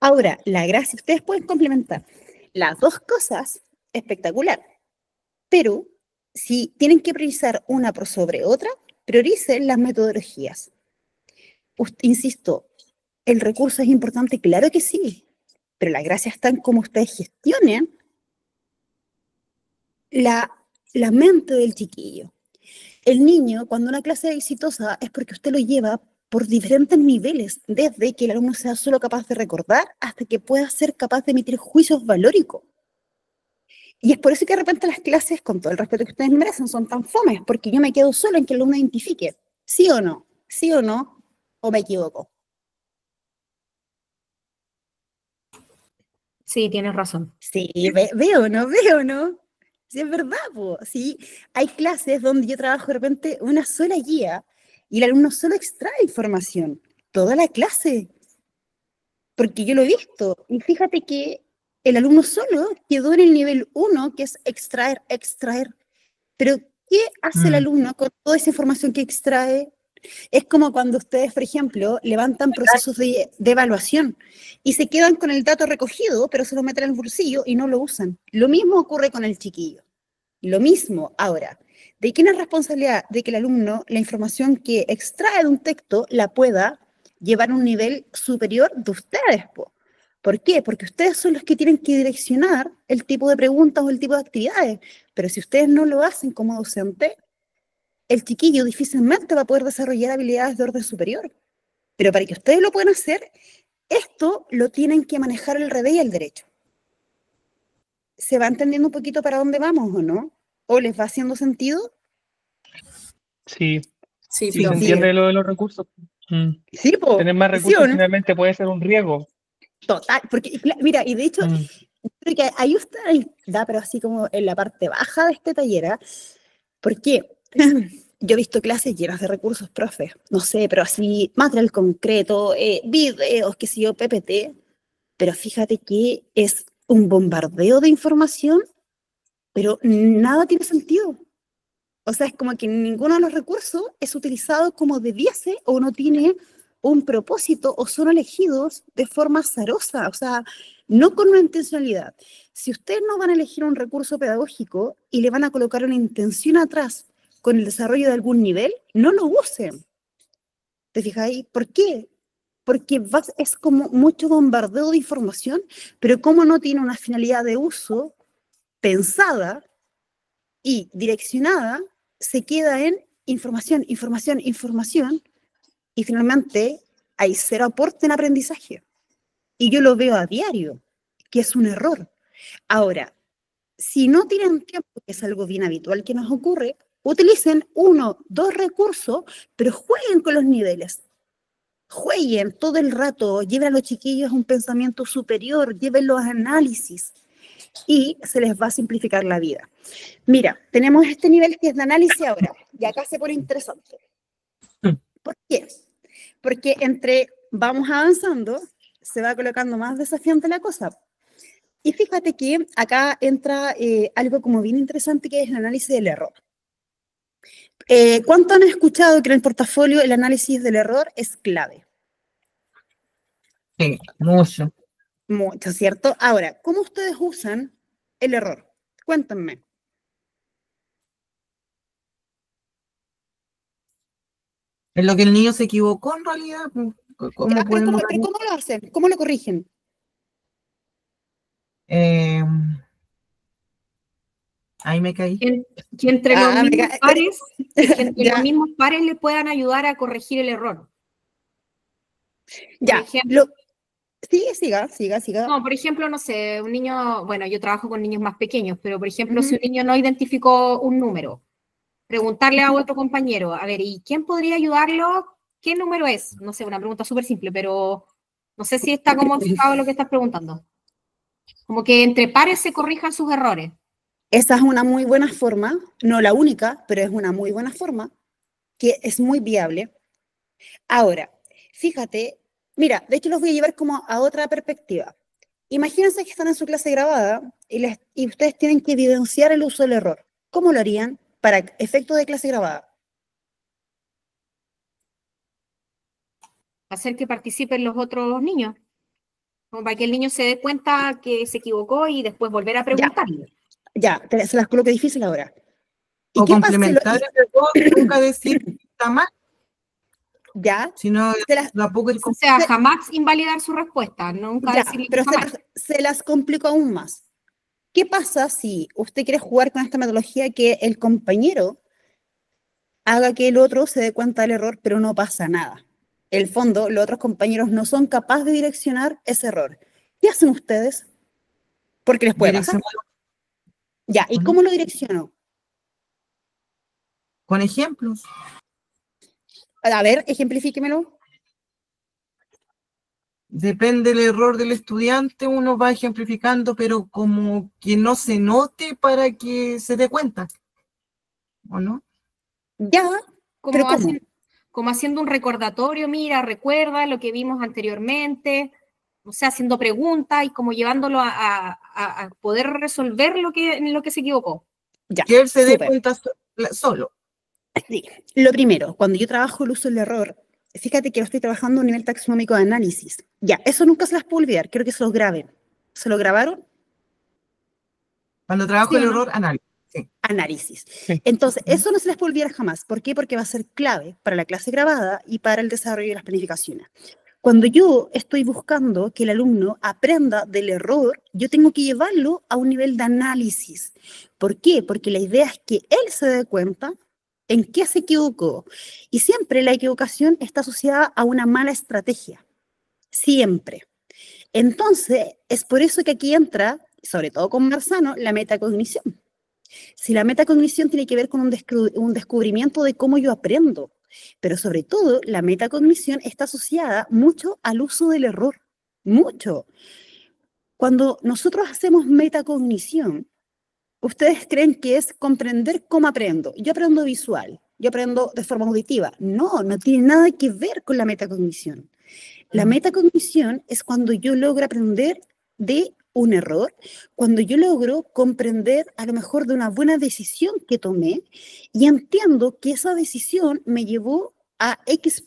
Ahora, la gracia, ustedes pueden complementar las dos cosas, espectacular, pero si tienen que priorizar una por sobre otra, prioricen las metodologías. Insisto, ¿el recurso es importante? Claro que sí, pero la gracia está en cómo ustedes gestionen la mente del chiquillo. El niño, cuando una clase es exitosa, es porque usted lo lleva por diferentes niveles, desde que el alumno sea solo capaz de recordar hasta que pueda ser capaz de emitir juicios valóricos. Y es por eso que de repente las clases, con todo el respeto que ustedes merecen, son tan fomes, porque yo me quedo solo en que el alumno identifique, sí o no, o me equivoco. Sí, tienes razón. Sí, veo, ¿no? Sí, es verdad, po. Sí, hay clases donde yo trabajo de repente una sola guía y el alumno solo extrae información, toda la clase. porque yo lo he visto. Y fíjate que el alumno solo quedó en el nivel 1, que es extraer. Pero, ¿qué hace el alumno con toda esa información que extrae? Es como cuando ustedes, por ejemplo, levantan procesos de evaluación y se quedan con el dato recogido, pero se lo meten en el bolsillo y no lo usan. Lo mismo ocurre con el chiquillo. Lo mismo. Ahora, ¿de quién es responsabilidad de que el alumno la información que extrae de un texto la pueda llevar a un nivel superior de ustedes? ¿Por qué? Porque ustedes son los que tienen que direccionar el tipo de preguntas o el tipo de actividades. Pero si ustedes no lo hacen como docente, el chiquillo difícilmente va a poder desarrollar habilidades de orden superior. Pero para que ustedes lo puedan hacer, esto lo tienen que manejar el revés y el derecho. ¿Se va entendiendo un poquito para dónde vamos o no? ¿O les va haciendo sentido? Sí, Sí, sí, se entiende lo de los recursos. Sí, po. Tener más ¿Sí recursos o no? finalmente puede ser un riesgo. Total, porque mira, y de hecho, creo que ahí usted da, pero así como en la parte baja de este taller, ¿ah? Porque yo he visto clases llenas de recursos, profe, no sé, pero así, material concreto, videos, qué sé yo, PPT, pero fíjate que es un bombardeo de información, pero nada tiene sentido. O sea, es como que ninguno de los recursos es utilizado como debiese o no tiene un propósito o son elegidos de forma azarosa, o sea, no con una intencionalidad. Si ustedes no van a elegir un recurso pedagógico y le van a colocar una intención atrás con el desarrollo de algún nivel, no lo usen. ¿Te fijáis? ¿Por qué? Porque es como mucho bombardeo de información, pero como no tiene una finalidad de uso pensada y direccionada, se queda en información, y finalmente hay cero aporte en aprendizaje. Y yo lo veo a diario, que es un error. Ahora, si no tienen tiempo, que es algo bien habitual que nos ocurre, utilicen 1, 2 recursos, pero jueguen con los niveles. Jueguen todo el rato, lleven a los chiquillos a un pensamiento superior, llévenlos a análisis y se les va a simplificar la vida. Mira, tenemos este nivel que es de análisis ahora, y acá se pone interesante. ¿Por qué? Porque entre vamos avanzando, se va colocando más desafiante la cosa. Y fíjate que acá entra algo como bien interesante, que es el análisis del error. ¿Cuánto han escuchado que en el portafolio el análisis del error es clave? Sí, mucho. Mucho, ¿cierto? Ahora, ¿cómo ustedes usan el error? Cuéntenme. En lo que el niño se equivocó en realidad, ¿cómo Ya, podemos pero ¿cómo lo hacen? ¿Cómo lo corrigen? ahí me caí. Que entre los Ah, me mismos ca- pares, que entre Ya, los mismos pares le puedan ayudar a corregir el error. Por ya. ejemplo, Siga. no, por ejemplo, no sé, un niño, bueno, yo trabajo con niños más pequeños, pero por ejemplo, Ujú. si un niño no identificó un número, preguntarle a otro compañero, a ver, ¿y quién podría ayudarlo? ¿Qué número es? No sé, una pregunta súper simple, pero no sé si está como enfocado lo que estás preguntando. Como que entre pares se corrijan sus errores. Esa es una muy buena forma, no la única, pero es una muy buena forma, que es muy viable. Ahora, fíjate, mira, de hecho los voy a llevar como a otra perspectiva. Imagínense que están en su clase grabada y ustedes tienen que evidenciar el uso del error. ¿Cómo lo harían para efectos de clase grabada? Hacer que participen los otros niños, como para que el niño se dé cuenta que se equivocó y después volver a Ya, preguntarle. se las coloco difícil ahora. ¿Y O qué pasa? complementar el error, nunca decir que está mal, Ya, sino se las, tampoco ir O sea, jamás invalidar su respuesta, nunca ya, decirle que pero está mal. se las complico aún más. ¿Qué pasa si usted quiere jugar con esta metodología que el compañero haga que el otro se dé cuenta del error, pero no pasa nada? En el fondo, los otros compañeros no son capaces de direccionar ese error. ¿Qué hacen ustedes? Porque les puede pasar. direccionar, Ya, ¿y ¿no? cómo lo direcciono? Con ejemplos. A ver, ejemplifíquemelo. Depende del error del estudiante, uno va ejemplificando, pero como que no se note para que se dé cuenta, ¿o no? Ya, pero Como, ¿cómo? como haciendo un recordatorio, mira, recuerda lo que vimos anteriormente. no sé, haciendo preguntas y como llevándolo a poder resolver en lo que se equivocó. Ya, Que él se dé súper. cuenta solo. Sí. Lo primero, cuando yo trabajo el uso del error, fíjate que lo estoy trabajando a un nivel taxonómico de análisis. Ya, eso nunca se las puedo olvidar, quiero que se los graben. ¿Se lo grabaron? Cuando trabajo ¿Sí o el no? error, análisis. Sí. Análisis. Sí. Entonces, eso no se les puede olvidar jamás. ¿Por qué? Porque va a ser clave para la clase grabada y para el desarrollo de las planificaciones. Cuando yo estoy buscando que el alumno aprenda del error, yo tengo que llevarlo a un nivel de análisis. ¿Por qué? Porque la idea es que él se dé cuenta en qué se equivocó. Y siempre la equivocación está asociada a una mala estrategia. Siempre. Entonces, es por eso que aquí entra, sobre todo con Marzano, la metacognición. Si la metacognición tiene que ver con un descubrimiento de cómo yo aprendo, pero sobre todo la metacognición está asociada mucho al uso del error, mucho. Cuando nosotros hacemos metacognición, ustedes creen que es comprender cómo aprendo. Yo aprendo visual, yo aprendo de forma auditiva. No, no tiene nada que ver con la metacognición. La metacognición es cuando yo logro aprender de un error, cuando yo logro comprender a lo mejor de una buena decisión que tomé y entiendo que esa decisión me llevó a X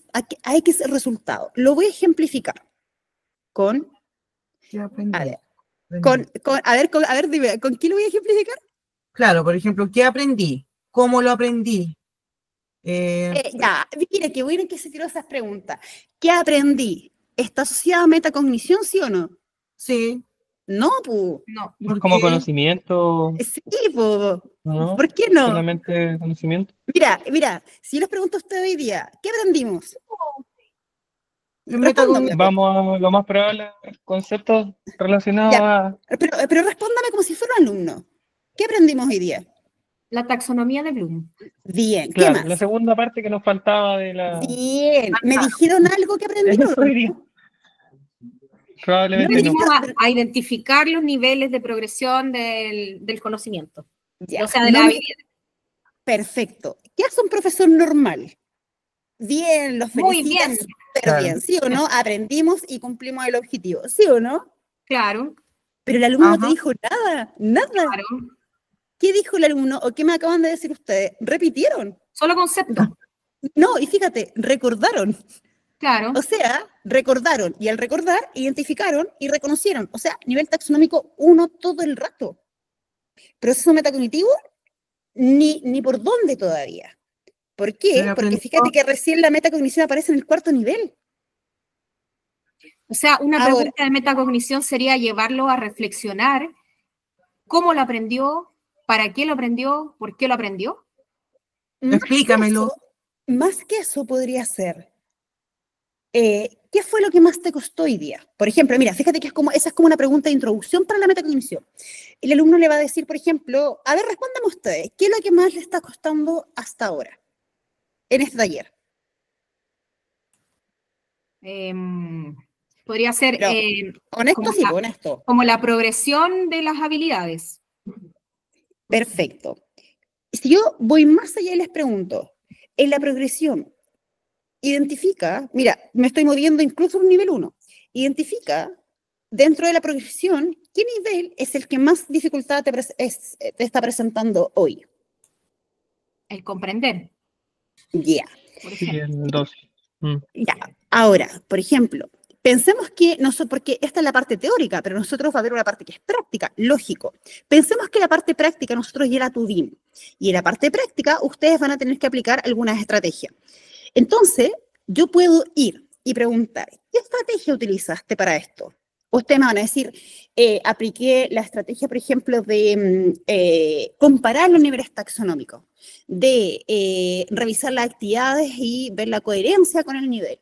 resultado. Lo voy a ejemplificar con, ¿Qué aprendí? a ver, dime, ¿con qué lo voy a ejemplificar? Claro, por ejemplo, ¿qué aprendí? ¿Cómo lo aprendí? Ya, mira, qué bueno que se tiró esas preguntas. ¿Qué aprendí? ¿Está asociada a metacognición, sí o no? Sí. No, pu. No. ¿Por Como qué? conocimiento, Sí, pu. ¿no? ¿Por qué no? Solamente conocimiento. Mira, si yo les pregunto a ustedes hoy día, ¿qué aprendimos? Metacognición. Vamos a lo más probable, conceptos relacionados Ya. a... Pero respóndame como si fuera un alumno. ¿Qué aprendimos hoy día? La taxonomía de Bloom. Bien, ¿qué Claro, más? la segunda parte que nos faltaba de la... Bien, ¿me dijeron algo que aprendieron? Eso diría. Probablemente no. Venimos a identificar los niveles de progresión del conocimiento. Ya, O sea, de no la me- habilidad. Perfecto. ¿Qué hace un profesor normal? Bien, los Muy felicitas, bien. súper Claro. bien, ¿sí o no? Aprendimos y cumplimos el objetivo, ¿sí o no? Claro, Pero el alumno no te Ajá. dijo nada. claro. ¿Qué dijo el alumno o qué me acaban de decir ustedes? ¿Repitieron? Solo concepto. No, y fíjate, recordaron. Claro. O sea, recordaron y al recordar identificaron y reconocieron. O sea, nivel taxonómico 1 todo el rato. Proceso metacognitivo, ni por dónde todavía. ¿Por qué? Pero Porque aprendió- fíjate que recién la metacognición aparece en el 4.º nivel. O sea, una Ahora. pregunta de metacognición sería llevarlo a reflexionar cómo lo aprendió, para qué lo aprendió, por qué lo aprendió. Explícamelo. Más que eso podría ser, ¿qué fue lo que más te costó hoy día? Por ejemplo, mira, fíjate que esa es como una pregunta de introducción para la metacognición. El alumno le va a decir, por ejemplo, a ver, respóndame ustedes, ¿qué es lo que más le está costando hasta ahora en este taller? Podría ser Pero, honesto, como sí, la- honesto. como la progresión de las habilidades. Perfecto. Si yo voy más allá y les pregunto, en la progresión, identifica, mira, me estoy moviendo incluso a un nivel 1, identifica dentro de la progresión qué nivel es el que más dificultad te está presentando hoy. El comprender, Ya, por Sí, ejemplo. el 12. ya. Ahora, por ejemplo, pensemos que, porque esta es la parte teórica, pero nosotros va a haber una parte que es práctica, lógico. Pensemos que la parte práctica nosotros ya la tuvimos. Y en la parte práctica ustedes van a tener que aplicar algunas estrategias. Entonces, yo puedo ir y preguntar, ¿qué estrategia utilizaste para esto? Ustedes me van a decir, apliqué la estrategia, por ejemplo, de comparar los niveles taxonómicos, de revisar las actividades y ver la coherencia con el nivel.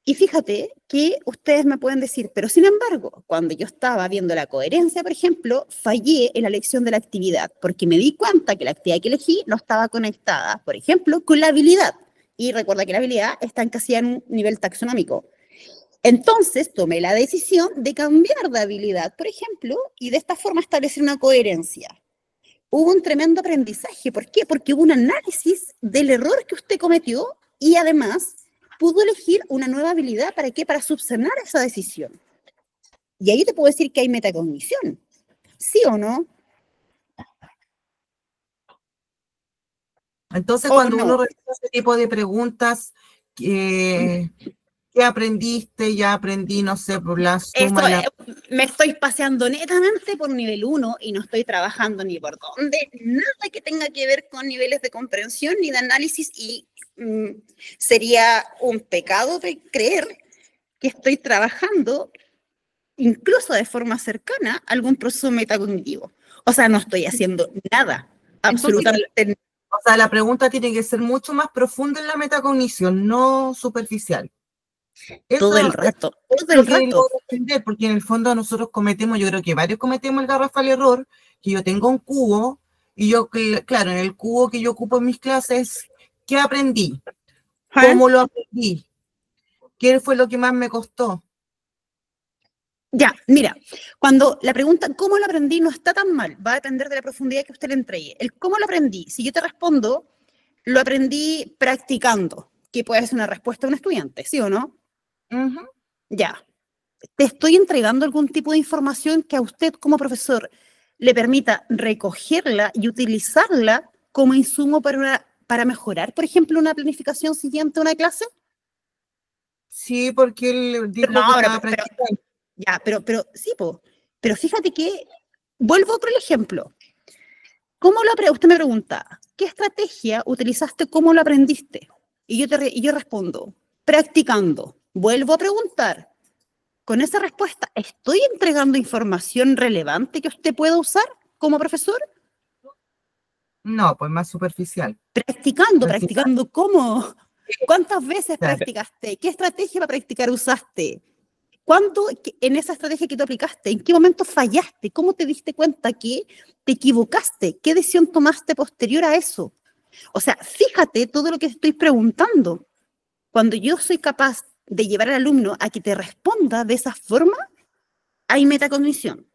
Y fíjate que ustedes me pueden decir, pero sin embargo, cuando yo estaba viendo la coherencia, por ejemplo, fallé en la elección de la actividad, porque me di cuenta que la actividad que elegí no estaba conectada, por ejemplo, con la habilidad. Y recuerda que la habilidad está encasillada en un nivel taxonómico. Entonces tomé la decisión de cambiar de habilidad, por ejemplo, y de esta forma establecer una coherencia. Hubo un tremendo aprendizaje. ¿Por qué? Porque hubo un análisis del error que usted cometió y además pudo elegir una nueva habilidad. ¿Para qué? Para subsanar esa decisión. Y ahí te puedo decir que hay metacognición, ¿sí o no? Entonces, ¿O cuando no? uno recibe ese tipo de preguntas, ¿qué aprendiste? Ya aprendí, no sé, por la Esto, suma y la... me estoy paseando netamente por nivel 1 y no estoy trabajando ni por dónde, nada que tenga que ver con niveles de comprensión ni de análisis, y sería un pecado de creer que estoy trabajando incluso de forma cercana a algún proceso metacognitivo. O sea, no estoy haciendo nada, Entonces, absolutamente nada. O sea, la pregunta tiene que ser mucho más profunda en la metacognición, no superficial. Todo el Eso rato, es todo lo el que rato. logro entender, porque en el fondo nosotros cometemos, yo creo que varios cometemos el garrafal error, que yo tengo un cubo, y yo, claro, en el cubo que yo ocupo en mis clases, ¿qué aprendí? ¿Cómo lo aprendí? ¿Qué fue lo que más me costó? Ya, mira, cuando la pregunta ¿cómo lo aprendí? No está tan mal, va a depender de la profundidad que usted le entregue. El ¿cómo lo aprendí? Si yo te respondo, lo aprendí practicando, que puede ser una respuesta de un estudiante, ¿sí o no? Ujú. Ya, te estoy entregando algún tipo de información que a usted como profesor le permita recogerla y utilizarla como insumo para mejorar, por ejemplo, una planificación siguiente a una clase. Sí, porque él Pero dijo no, que estaba practicando. ya, sí, pero fíjate que, vuelvo a otro ejemplo. Usted me pregunta, ¿qué estrategia utilizaste? ¿Cómo lo aprendiste? Y yo respondo, practicando. Vuelvo a preguntar, con esa respuesta, ¿estoy entregando información relevante que usted pueda usar como profesor? No, pues más superficial. Practicar. Practicando, ¿cómo? ¿Cuántas veces Claro. practicaste? ¿Qué estrategia para practicar usaste? ¿Cuándo en esa estrategia que tú aplicaste? ¿En qué momento fallaste? ¿Cómo te diste cuenta que te equivocaste? ¿Qué decisión tomaste posterior a eso? O sea, fíjate todo lo que estoy preguntando. Cuando yo soy capaz de llevar al alumno a que te responda de esa forma, hay metacognición.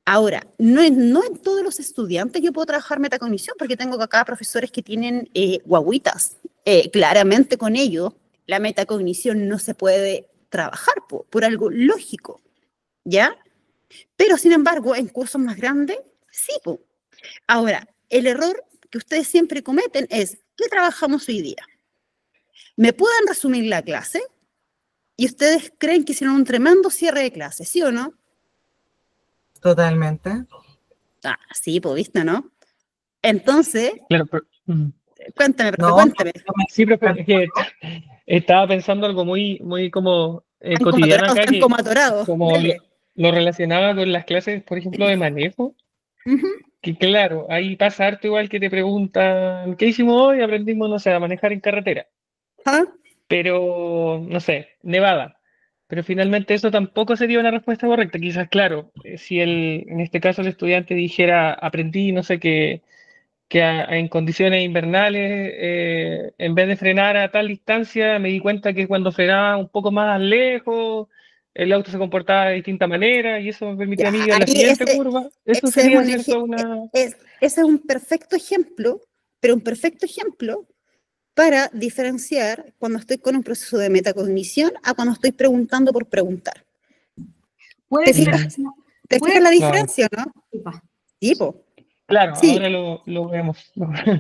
Ahora, no en todos los estudiantes yo puedo trabajar metacognición, porque tengo acá profesores que tienen guaguitas. Claramente con ello, la metacognición no se puede trabajar por algo lógico, ¿ya? Pero, sin embargo, en cursos más grandes, sí, po. Ahora, el error que ustedes siempre cometen es, ¿qué trabajamos hoy día? ¿Me pueden resumir la clase? Y ustedes creen que hicieron un tremendo cierre de clase, ¿sí o no? Totalmente. Ah, sí, pues, ¿viste, no? Entonces, Claro, cuéntame, profe, No, cuéntame. sí, pero es que estaba pensando algo muy como cotidiano acá, Están que como atorados. como Dele. lo relacionaba con las clases, por ejemplo, de manejo, Ujú. que claro, ahí pasa harto igual que te preguntan, ¿qué hicimos hoy? Aprendimos, no sé, a manejar en carretera, ¿Ah? pero, no sé, nevada. Pero finalmente eso tampoco sería una respuesta correcta. Quizás, claro, si en este caso el estudiante dijera, aprendí, no sé, en condiciones invernales, en vez de frenar a tal distancia, me di cuenta que cuando frenaba un poco más lejos, el auto se comportaba de distinta manera y eso me permitía Ya, a mí en la ahí siguiente curva. Eso ese es sería, un ¿cierto? Una... ese es un perfecto ejemplo, pero un perfecto ejemplo para diferenciar cuando estoy con un proceso de metacognición a cuando estoy preguntando por preguntar. puede ¿Te ser, fijas? ¿Te puede fijas la Claro, diferencia, no? Sí, po. claro, Sí, ahora lo vemos.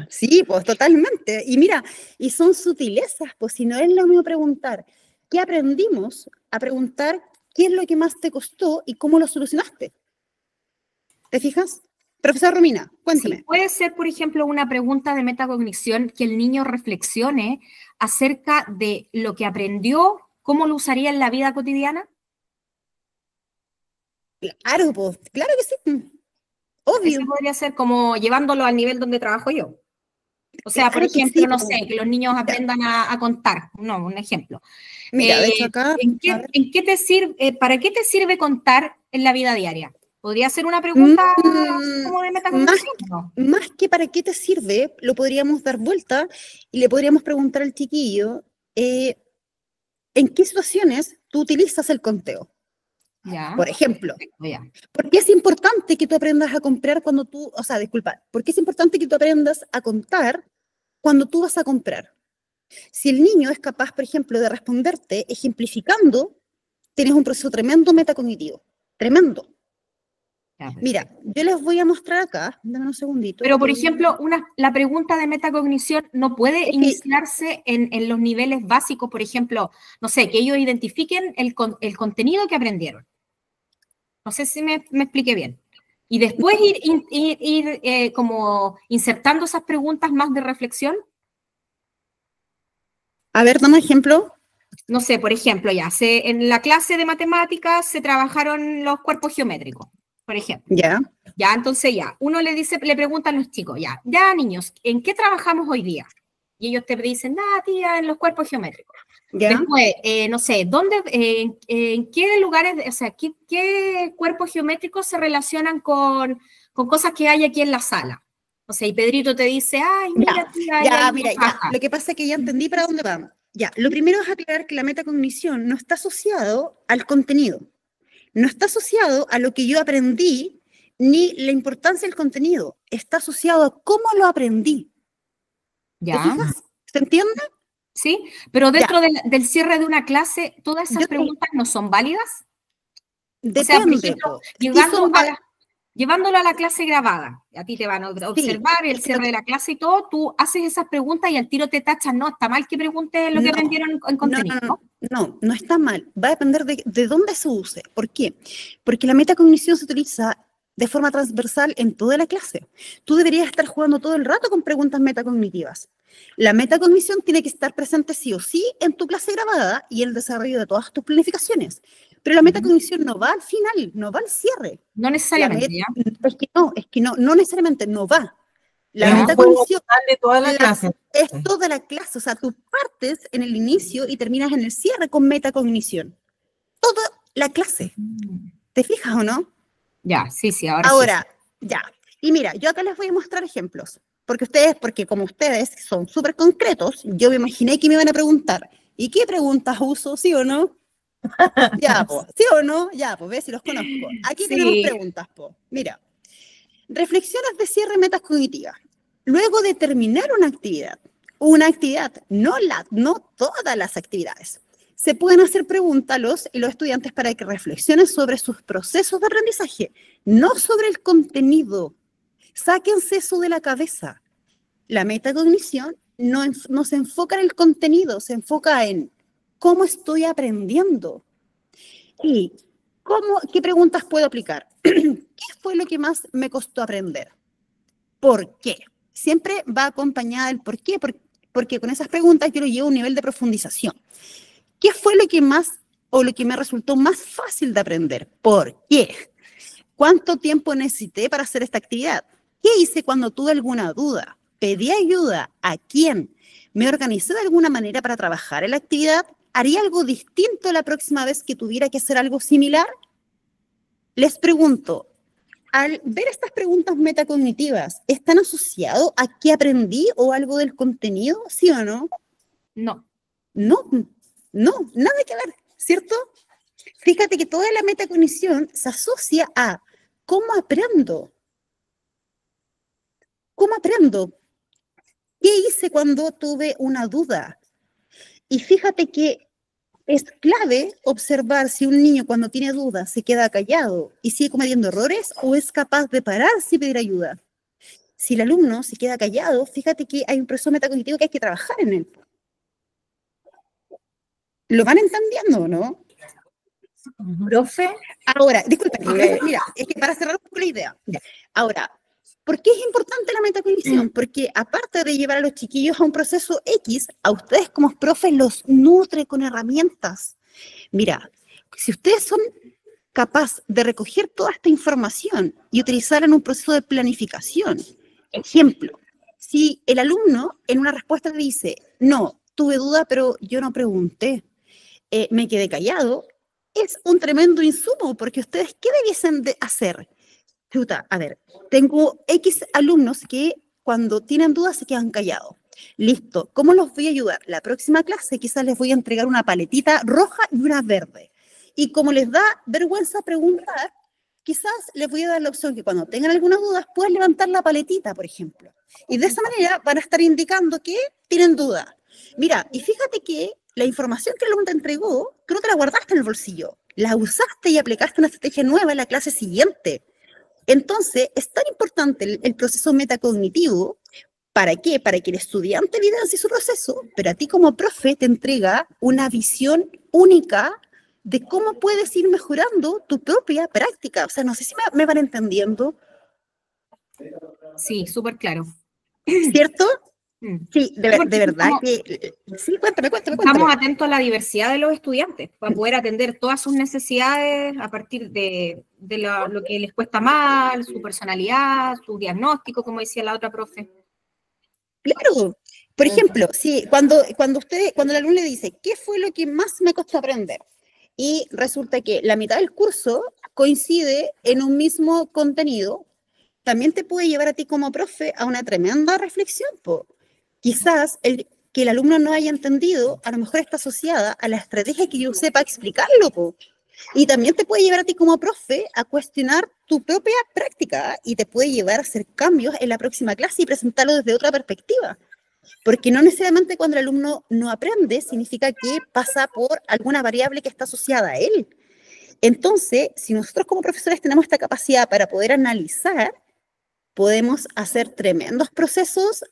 sí, pues totalmente. Y mira, y son sutilezas, pues si no es lo mismo preguntar qué aprendimos, a preguntar qué es lo que más te costó y cómo lo solucionaste. ¿Te fijas? Profesor Romina, Sí, cuéntame. puede ser, por ejemplo, una pregunta de metacognición que el niño reflexione acerca de lo que aprendió, cómo lo usaría en la vida cotidiana. Claro, pues, claro que sí. Ese Obvio. podría ser como llevándolo al nivel donde trabajo yo. O sea, por Claro que sí, ejemplo, no po. sé, que los niños Mira, aprendan a contar. No, un ejemplo. mira, de hecho acá, a ver. ¿En qué te sirve, para qué te sirve contar en la vida diaria? ¿Podría ser una Mm, pregunta como de más, metacognición? ¿No? más que para qué te sirve, lo podríamos dar vuelta y le podríamos preguntar al chiquillo, ¿en qué situaciones tú utilizas el conteo? Ya, Por ejemplo, perfecto, ya. ¿por qué es importante que tú aprendas a comprar cuando tú, o sea, disculpa, ¿por qué es importante que tú aprendas a contar cuando tú vas a comprar? Si el niño es capaz, por ejemplo, de responderte ejemplificando, tienes un proceso tremendo metacognitivo. tremendo. Ya, perfecto. Mira, yo les voy a mostrar acá, dame un segundito. Pero, por ejemplo, la pregunta de metacognición no puede que- iniciarse en los niveles básicos, por ejemplo, no sé, que ellos identifiquen el contenido que aprendieron. No sé si me expliqué bien. Y después ir como insertando esas preguntas más de reflexión. A ver, dame un ejemplo. No sé, por ejemplo, en la clase de matemáticas se trabajaron los cuerpos geométricos, por ejemplo. Ya, Entonces uno le pregunta a los chicos, ya niños, ¿en qué trabajamos hoy día? Y ellos te dicen, tía, en los cuerpos geométricos. ya. Después, no sé, ¿en qué lugares, o sea, qué cuerpos geométricos se relacionan con cosas que hay aquí en la sala? O sea, y Pedrito te dice, ay, mira, tía, ahí hay Mira, una caja. Lo que pasa es que ya entendí para dónde vamos. Ya, lo primero es aclarar que la metacognición no está asociado al contenido, no está asociado a lo que yo aprendí, ni la importancia del contenido, está asociado a cómo lo aprendí. ¿Te Ya, fijas? ¿Se entiende? ¿sí? Pero dentro del cierre de una clase, ¿todas esas Yo te- preguntas no son válidas? Depende. O sea, por ejemplo, po. Sí son llevándolo a la clase grabada, a ti te van a observar el cierre de la clase y todo, tú haces esas preguntas y al tiro te tachan, no, está mal que preguntes lo que aprendieron en contenido. No está mal. Va a depender de dónde se use. ¿Por qué? Porque la metacognición se utiliza de forma transversal en toda la clase. Tú deberías estar jugando todo el rato con preguntas metacognitivas. La metacognición tiene que estar presente sí o sí en tu clase grabada y en el desarrollo de todas tus planificaciones. Pero la metacognición no va al final, no va al cierre. No necesariamente, ¿ya? Es que no necesariamente no va. La Es un metacognición juego de toda la clase. es toda la clase, o sea, tú partes en el inicio y terminas en el cierre con metacognición. Toda la clase. ¿Te fijas o no? Ya, sí, Ahora, ya. Y mira, yo acá les voy a mostrar ejemplos. Porque como ustedes son súper concretos, yo me imaginé que me iban a preguntar, ¿y qué preguntas uso? ¿Sí o no? Ya, pues, ¿sí o no? Ya, pues, ve si los conozco. Aquí tenemos preguntas, pues. Mira, reflexiones de cierre metacognitiva. Luego de terminar una actividad, no todas las actividades, se pueden hacer preguntas a los estudiantes para que reflexionen sobre sus procesos de aprendizaje, no sobre el contenido. Sáquense eso de la cabeza. La metacognición no se enfoca en el contenido, se enfoca en cómo estoy aprendiendo. ¿Y qué preguntas puedo aplicar? ¿Qué fue lo que más me costó aprender? ¿Por qué? Siempre va acompañada del por qué, porque con esas preguntas yo lo llevo a un nivel de profundización. ¿Qué fue lo que me resultó más fácil de aprender? ¿Por qué? ¿Cuánto tiempo necesité para hacer esta actividad? ¿Qué hice cuando tuve alguna duda? ¿Pedí ayuda? ¿A quién? ¿Me organicé de alguna manera para trabajar en la actividad? ¿Haría algo distinto la próxima vez que tuviera que hacer algo similar? Les pregunto, al ver estas preguntas metacognitivas, ¿están asociados a qué aprendí o algo del contenido? ¿Sí o no? No. No, nada que ver, ¿cierto? Fíjate que toda la metacognición se asocia a cómo aprendo. ¿Cómo aprendo? ¿Qué hice cuando tuve una duda? Y fíjate que es clave observar si un niño cuando tiene dudas se queda callado y sigue cometiendo errores o es capaz de pararse y pedir ayuda. Si el alumno se queda callado, fíjate que hay un proceso metacognitivo que hay que trabajar en él. ¿Lo van entendiendo o no? Profe. Ahora, disculpen, mira, es que para cerrar un poco la idea. Ahora, ¿por qué es importante la metacognición? Porque aparte de llevar a los chiquillos a un proceso X, a ustedes como profes los nutre con herramientas. Mira, si ustedes son capaces de recoger toda esta información y utilizarla en un proceso de planificación, ejemplo, si el alumno en una respuesta dice, no, tuve duda, pero yo no pregunté, me quedé callado, es un tremendo insumo, porque ustedes, ¿qué debiesen de hacer? Chuta, a ver, tengo X alumnos que cuando tienen dudas se quedan callados. Listo, ¿cómo los voy a ayudar? La próxima clase quizás les voy a entregar una paletita roja y una verde. Y como les da vergüenza preguntar, quizás les voy a dar la opción que cuando tengan algunas dudas puedan levantar la paletita, por ejemplo. Y de esa manera van a estar indicando que tienen duda. Mira, y fíjate que la información que el alumno te entregó, que no te la guardaste en el bolsillo. la usaste y aplicaste una estrategia nueva en la clase siguiente. Entonces, es tan importante el proceso metacognitivo. ¿Para qué? Para que el estudiante evidencie su proceso, pero a ti como profe te entrega una visión única de cómo puedes ir mejorando tu propia práctica. O sea, no sé si me van entendiendo. Sí, súper claro. ¿Cierto? Sí, de verdad que... Sí, cuéntame. Estamos atentos a la diversidad de los estudiantes para poder atender todas sus necesidades a partir de lo que les cuesta mal, su personalidad, su diagnóstico, como decía la otra profe. Claro. Por ejemplo, sí, cuando el alumno le dice, ¿qué fue lo que más me costó aprender? Y resulta que la mitad del curso coincide en un mismo contenido, también te puede llevar a ti como profe a una tremenda reflexión, po. Quizás que el alumno no haya entendido, a lo mejor está asociada a la estrategia que yo usé para explicarlo, po. Y también te puede llevar a ti como profe a cuestionar tu propia práctica y te puede llevar a hacer cambios en la próxima clase y presentarlo desde otra perspectiva. Porque no necesariamente cuando el alumno no aprende significa que pasa por alguna variable que está asociada a él. Entonces, si nosotros como profesores tenemos esta capacidad para poder analizar, podemos hacer tremendos procesos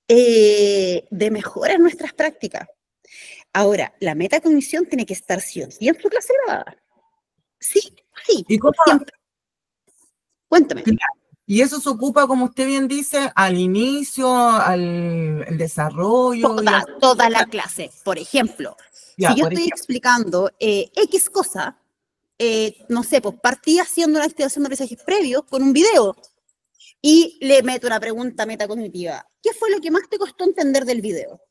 de mejora en nuestras prácticas. Ahora, la metacognición tiene que estar sí o sí en su clase grabada. Sí. ¿Y cómo? Siempre. Cuéntame. Y eso se ocupa, como usted bien dice, al inicio, al desarrollo. Toda la clase. Por ejemplo, si yo estoy explicando X cosa, no sé, pues partí haciendo una investigación de mensajes previos con un video y le meto una pregunta metacognitiva. ¿Qué fue lo que más te costó entender del video?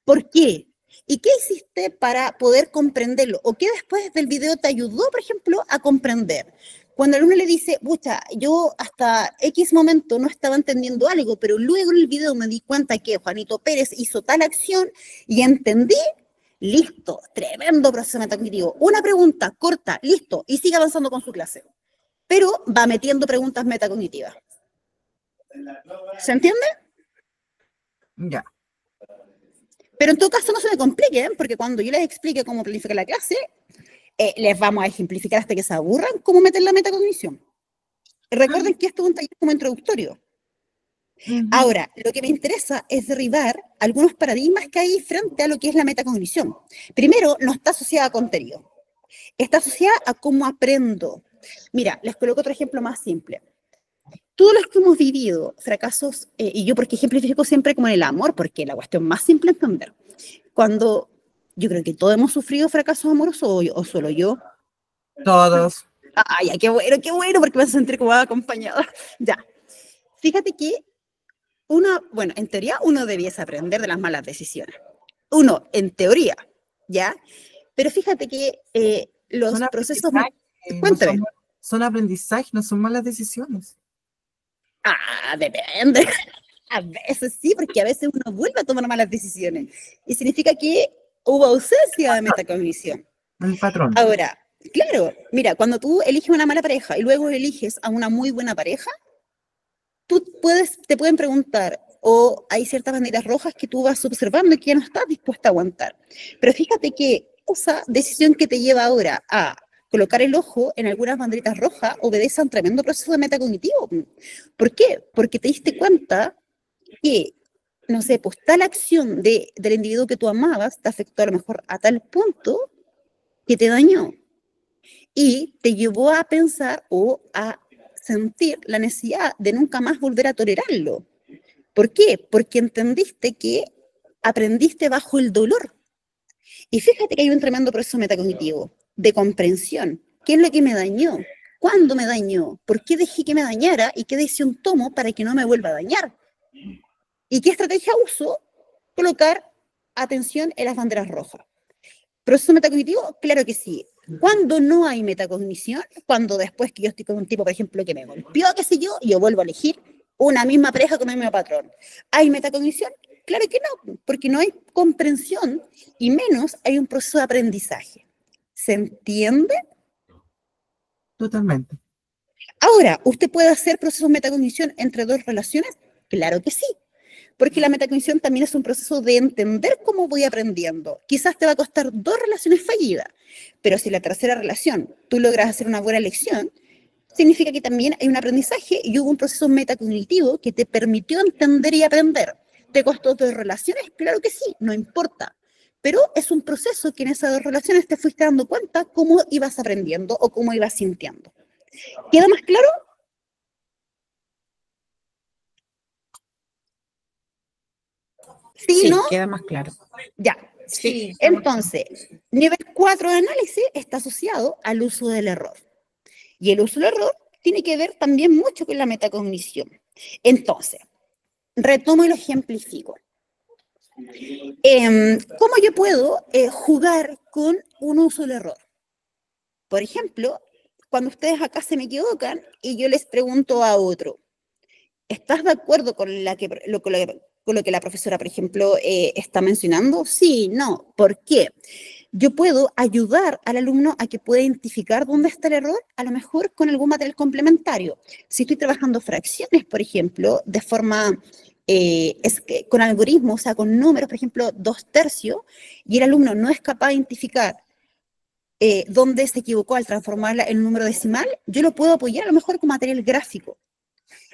¿Por qué? ¿Y qué hiciste para poder comprenderlo? ¿O qué después del video te ayudó, por ejemplo, a comprender? Cuando el alumno le dice, pucha, yo hasta X momento no estaba entendiendo algo, pero luego en el video me di cuenta que Juanito Pérez hizo tal acción y entendí, listo, tremendo proceso metacognitivo. Una pregunta corta, listo, y sigue avanzando con su clase. Pero va metiendo preguntas metacognitivas. ¿Se entiende? Ya. Pero en todo caso no se me complique, ¿eh? Porque cuando yo les explique cómo planificar la clase, les vamos a ejemplificar hasta que se aburran cómo meter la metacognición. Recuerden que esto es un taller como introductorio. Ahora, lo que me interesa es derribar algunos paradigmas que hay frente a lo que es la metacognición. Primero, no está asociada a contenido. Está asociada a cómo aprendo. Mira, les coloco otro ejemplo más simple. Todos los que hemos vivido fracasos, y yo porque ejemplifico siempre como en el amor, porque la cuestión más simple es entender. Cuando yo creo que todos hemos sufrido fracasos amorosos, o solo yo. Todos. Ay, qué bueno, porque me voy a sentir como acompañada. Ya. Fíjate que bueno, en teoría uno debiese aprender de las malas decisiones. Uno, en teoría, ¿ya? Pero fíjate que los procesos... Cuéntame. Son aprendizajes, no son malas decisiones. Depende. A veces sí, porque a veces uno vuelve a tomar malas decisiones. Y significa que hubo ausencia de metacognición. El patrón. Ahora, claro, mira, cuando tú eliges una mala pareja y luego eliges a una muy buena pareja, te pueden preguntar, o hay ciertas banderas rojas que tú vas observando y que ya no estás dispuesta a aguantar. Pero fíjate que esa decisión que te lleva ahora a colocar el ojo en algunas banderitas rojas obedece a un tremendo proceso de metacognitivo. ¿Por qué? Porque te diste cuenta que, no sé, pues tal acción del individuo que tú amabas te afectó a lo mejor a tal punto que te dañó y te llevó a pensar o a sentir la necesidad de nunca más volver a tolerarlo. ¿Por qué? Porque entendiste que aprendiste bajo el dolor. Y fíjate que hay un tremendo proceso metacognitivo de comprensión. ¿Qué es lo que me dañó? ¿Cuándo me dañó? ¿Por qué dejé que me dañara? ¿Y qué decisión tomo para que no me vuelva a dañar? ¿Y qué estrategia uso? Colocar atención en las banderas rojas. ¿Proceso metacognitivo? Claro que sí. Cuando no hay metacognición, cuando después que yo estoy con un tipo, por ejemplo, que me golpeó, qué sé yo vuelvo a elegir una misma pareja con el mismo patrón. ¿Hay metacognición? Claro que no, porque no hay comprensión y menos hay un proceso de aprendizaje. ¿Se entiende? Totalmente. Ahora, ¿usted puede hacer procesos de metacognición entre dos relaciones? Claro que sí. Porque la metacognición también es un proceso de entender cómo voy aprendiendo. Quizás te va a costar 2 relaciones fallidas, pero si la tercera relación tú logras hacer una buena lección, significa que también hay un aprendizaje y hubo un proceso metacognitivo que te permitió entender y aprender. ¿Te costó 2 relaciones? Claro que sí, no importa. Pero es un proceso que en esas 2 relaciones te fuiste dando cuenta cómo ibas aprendiendo o cómo ibas sintiendo. ¿Queda más claro? Sí, ¿no? queda más claro. Ya. Sí. Entonces, nivel 4 de análisis está asociado al uso del error. Y el uso del error tiene que ver también mucho con la metacognición. Entonces, retomo y lo ejemplifico. ¿Cómo yo puedo jugar con un uso del error? Por ejemplo, cuando ustedes acá se me equivocan y yo les pregunto a otro, ¿estás de acuerdo con lo que la profesora, por ejemplo, está mencionando? Sí, no. ¿Por qué? Yo puedo ayudar al alumno a que pueda identificar dónde está el error, a lo mejor con algún material complementario. Si estoy trabajando fracciones, por ejemplo, de forma, con algoritmos, o sea, con números, por ejemplo, 2/3, y el alumno no es capaz de identificar dónde se equivocó al transformarla en un número decimal, yo lo puedo apoyar a lo mejor con material gráfico.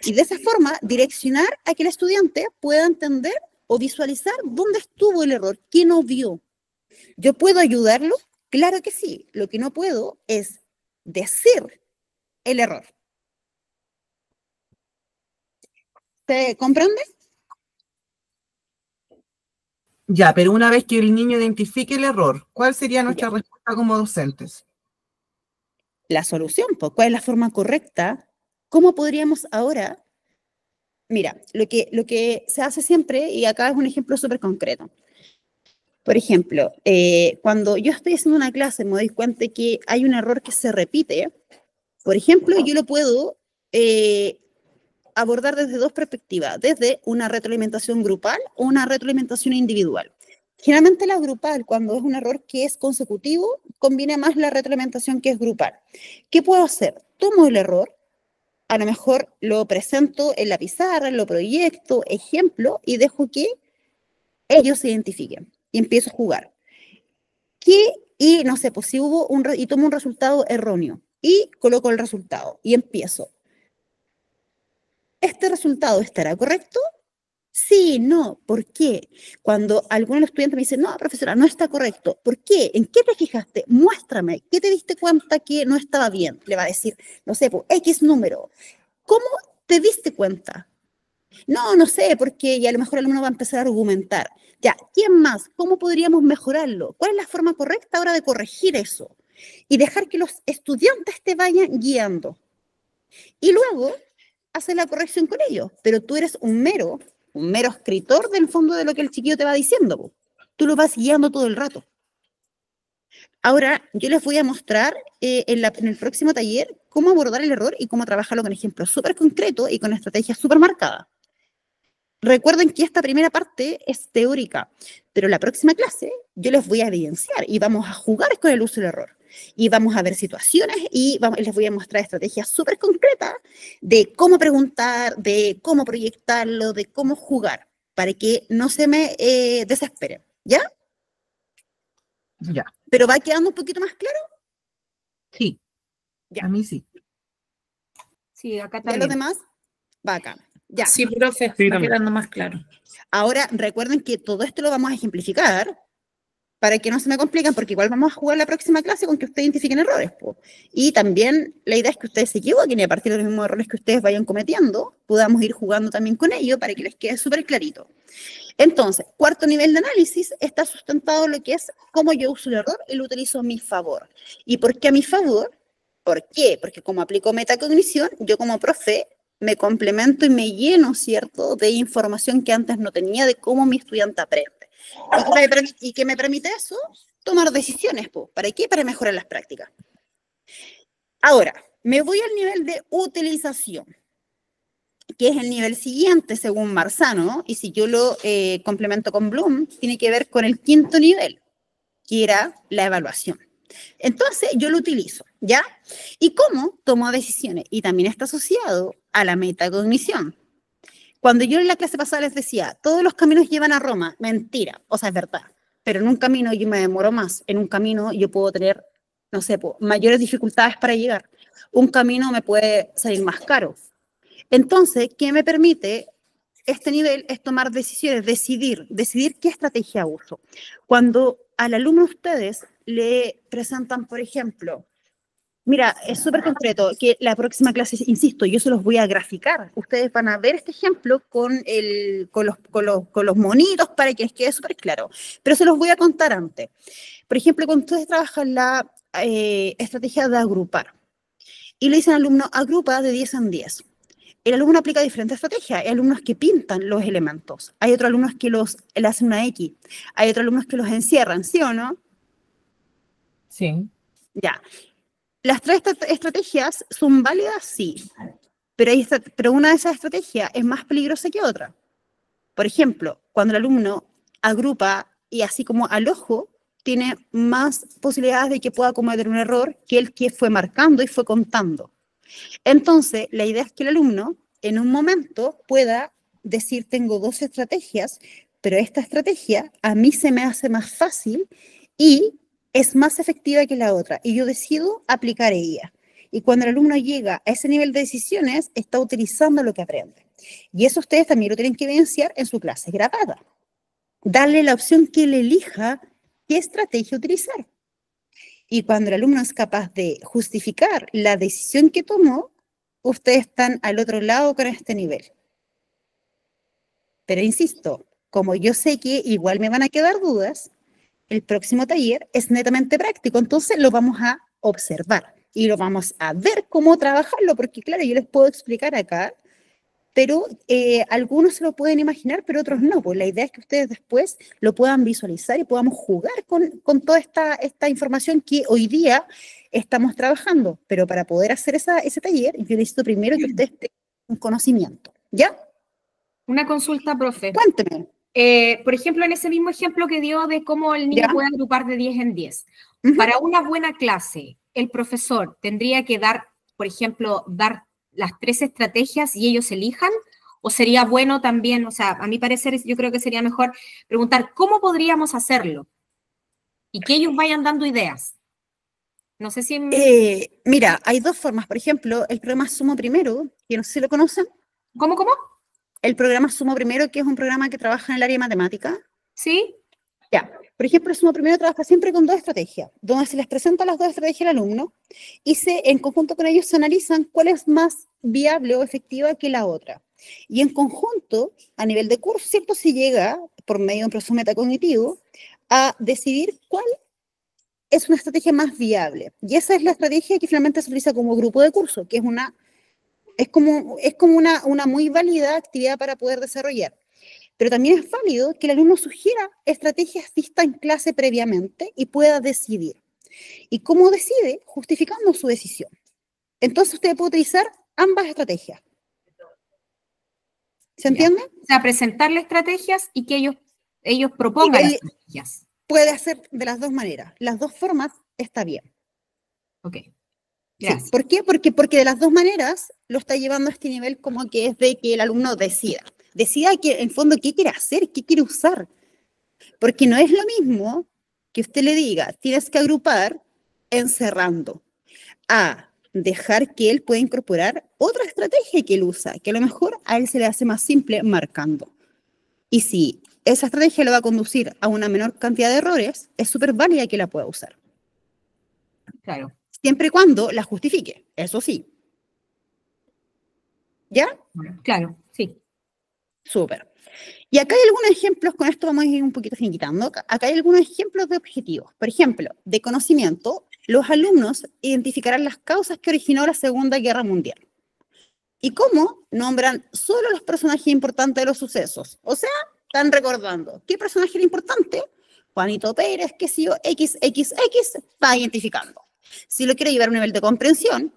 Y de esa forma, direccionar a que el estudiante pueda entender o visualizar dónde estuvo el error, qué no vio. ¿Yo puedo ayudarlo? Claro que sí. Lo que no puedo es decir el error. ¿Se comprende? Ya, pero una vez que el niño identifique el error, ¿cuál sería nuestra respuesta como docentes? La solución, pues, ¿cuál es la forma correcta? ¿Cómo podríamos ahora? Mira, lo que se hace siempre, y acá es un ejemplo súper concreto. Por ejemplo, cuando yo estoy haciendo una clase, me doy cuenta que hay un error que se repite. Por ejemplo, yo lo puedo abordar desde 2 perspectivas, desde una retroalimentación grupal o una retroalimentación individual. Generalmente la grupal, cuando es un error que es consecutivo, conviene más la retroalimentación que es grupal. ¿Qué puedo hacer? Tomo el error, a lo mejor lo presento en la pizarra, lo proyecto, ejemplo, y dejo que ellos se identifiquen y empiezo a jugar. Y no sé, pues si y tomo un resultado erróneo y coloco el resultado y empiezo. ¿Este resultado estará correcto? Sí, no. ¿Por qué? Cuando algún estudiante me dice, no, profesora, no está correcto. ¿Por qué? ¿En qué te fijaste? Muéstrame. ¿Qué te diste cuenta que no estaba bien? Le va a decir, no sé, pues, X número. ¿Cómo te diste cuenta? No sé, porque y a lo mejor el alumno va a empezar a argumentar. Ya, ¿quién más? ¿Cómo podríamos mejorarlo? ¿Cuál es la forma correcta ahora de corregir eso? Y dejar que los estudiantes te vayan guiando. Y luego haces la corrección con ellos, pero tú eres un mero escritor del fondo de lo que el chiquillo te va diciendo. Tú lo vas guiando todo el rato. Ahora, yo les voy a mostrar en el próximo taller cómo abordar el error y cómo trabajarlo con ejemplos súper concretos y con estrategias súper marcadas. Recuerden que esta primera parte es teórica, pero la próxima clase yo les voy a evidenciar y vamos a jugar con el uso del error. Y vamos a ver situaciones y les voy a mostrar estrategias súper concretas de cómo preguntar, de cómo proyectarlo, de cómo jugar, para que no se me desesperen, ¿ya? Ya. ¿Pero va quedando un poquito más claro? Sí. Ya. A mí sí. Sí, acá ¿Ya también. los demás? Va acá. Ya. Sí, profe, Sí, va también. quedando más claro. Ahora, recuerden que todo esto lo vamos a ejemplificar para que no se me compliquen, porque igual vamos a jugar la próxima clase con que ustedes identifiquen errores. Y también la idea es que ustedes se equivoquen y a partir de los mismos errores que ustedes vayan cometiendo, podamos ir jugando también con ello para que les quede súper clarito. Entonces, cuarto nivel de análisis está sustentado en lo que es cómo yo uso el error y lo utilizo a mi favor. ¿Y por qué a mi favor? ¿Por qué? Porque como aplico metacognición, yo como profe me complemento y me lleno, ¿cierto?, de información que antes no tenía de cómo mi estudiante aprende. ¿Y qué me permite eso? Tomar decisiones, ¿para qué? Para mejorar las prácticas. Ahora, me voy al nivel de utilización, que es el nivel siguiente según Marzano, y si yo lo complemento con Bloom, tiene que ver con el quinto nivel, que era la evaluación. Entonces, yo lo utilizo, ¿ya? ¿Y cómo tomo decisiones? Y también está asociado a la metacognición. Cuando yo en la clase pasada les decía, todos los caminos llevan a Roma, mentira, o sea, es verdad, pero en un camino yo me demoro más, en un camino yo puedo tener, no sé, mayores dificultades para llegar, un camino me puede salir más caro. Entonces, ¿qué me permite este nivel? Es tomar decisiones, decidir qué estrategia uso. Cuando al alumno ustedes le presentan, por ejemplo, mira, es súper concreto, que la próxima clase, insisto, yo se los voy a graficar. Ustedes van a ver este ejemplo con los monitos para que les quede súper claro. Pero se los voy a contar antes. Por ejemplo, cuando ustedes trabajan la estrategia de agrupar y le dicen al alumno, agrupa de 10 en 10. El alumno aplica diferentes estrategias. Hay alumnos que pintan los elementos. Hay otros alumnos que le hacen una X. Hay otros alumnos que los encierran, ¿sí o no? Sí. Ya. Las tres estrategias son válidas, sí, pero una de esas estrategias es más peligrosa que otra. Por ejemplo, cuando el alumno agrupa y así como al ojo, tiene más posibilidades de que pueda cometer un error que el que fue marcando y fue contando. Entonces, la idea es que el alumno en un momento pueda decir, tengo 2 estrategias, pero esta estrategia a mí se me hace más fácil y es más efectiva que la otra, y yo decido aplicar ella. Y cuando el alumno llega a ese nivel de decisiones, está utilizando lo que aprende. Y eso ustedes también lo tienen que evidenciar en su clase grabada. Darle la opción que él elija qué estrategia utilizar. Y cuando el alumno es capaz de justificar la decisión que tomó, ustedes están al otro lado con este nivel. Pero insisto, como yo sé que igual me van a quedar dudas, el próximo taller es netamente práctico, entonces lo vamos a observar y lo vamos a ver cómo trabajarlo, porque claro, yo les puedo explicar acá, pero algunos se lo pueden imaginar, pero otros no, pues la idea es que ustedes después lo puedan visualizar y podamos jugar con toda esta información que hoy día estamos trabajando, pero para poder hacer ese taller, yo necesito primero que ustedes tengan un conocimiento, ¿ya? Una consulta, profe. Cuénteme. Por ejemplo, en ese mismo ejemplo que dio de cómo el niño ¿Ya? puede agrupar de 10 en 10. Ujú. Para una buena clase, el profesor tendría que dar, por ejemplo, dar las 3 estrategias y ellos elijan, o sería bueno también, o sea, a mi parecer yo creo que sería mejor preguntar cómo podríamos hacerlo y que ellos vayan dando ideas. No sé si... Mira, hay 2 formas. Por ejemplo, el programa Sumo Primero, que no sé si lo conocen. ¿Cómo? El programa Sumo Primero, que es un programa que trabaja en el área de matemática. ¿Sí? Ya. Por ejemplo, el Sumo Primero trabaja siempre con 2 estrategias, donde se les presentan las 2 estrategias al alumno y en conjunto con ellos se analizan cuál es más viable o efectiva que la otra. Y en conjunto, a nivel de curso, ¿cierto? Se llega, por medio de un proceso metacognitivo, a decidir cuál es una estrategia más viable. Y esa es la estrategia que finalmente se utiliza como grupo de curso, que es como una muy válida actividad para poder desarrollar. Pero también es válido que el alumno sugiera estrategias vistas en clase previamente y pueda decidir. ¿Y cómo decide? Justificando su decisión. Entonces usted puede utilizar ambas estrategias. ¿Se entiende? O sea, presentarle estrategias y que ellos propongan las estrategias. Puede hacer de las 2 maneras. Las 2 formas está bien. Ok. Gracias. Sí. ¿Por qué? Porque de las 2 maneras lo está llevando a este nivel como que es de que el alumno decida que en fondo qué quiere hacer, qué quiere usar. Porque no es lo mismo que usted le diga, tienes que agrupar encerrando, a dejar que él pueda incorporar otra estrategia que él usa, que a lo mejor a él se le hace más simple marcando. Y si esa estrategia lo va a conducir a una menor cantidad de errores, es súper válida que la pueda usar. Claro. Siempre y cuando la justifique, eso sí. ¿Ya? Claro, sí. Súper. Y acá hay algunos ejemplos, con esto vamos a ir un poquito finiquitando. Acá hay algunos ejemplos de objetivos. Por ejemplo, de conocimiento, los alumnos identificarán las causas que originó la Segunda Guerra Mundial. ¿Y cómo? Nombran solo los personajes importantes de los sucesos. O sea, están recordando qué personaje era importante. Juanito Pérez, qué sé yo, XXX, va identificando. Si lo quiere llevar a un nivel de comprensión,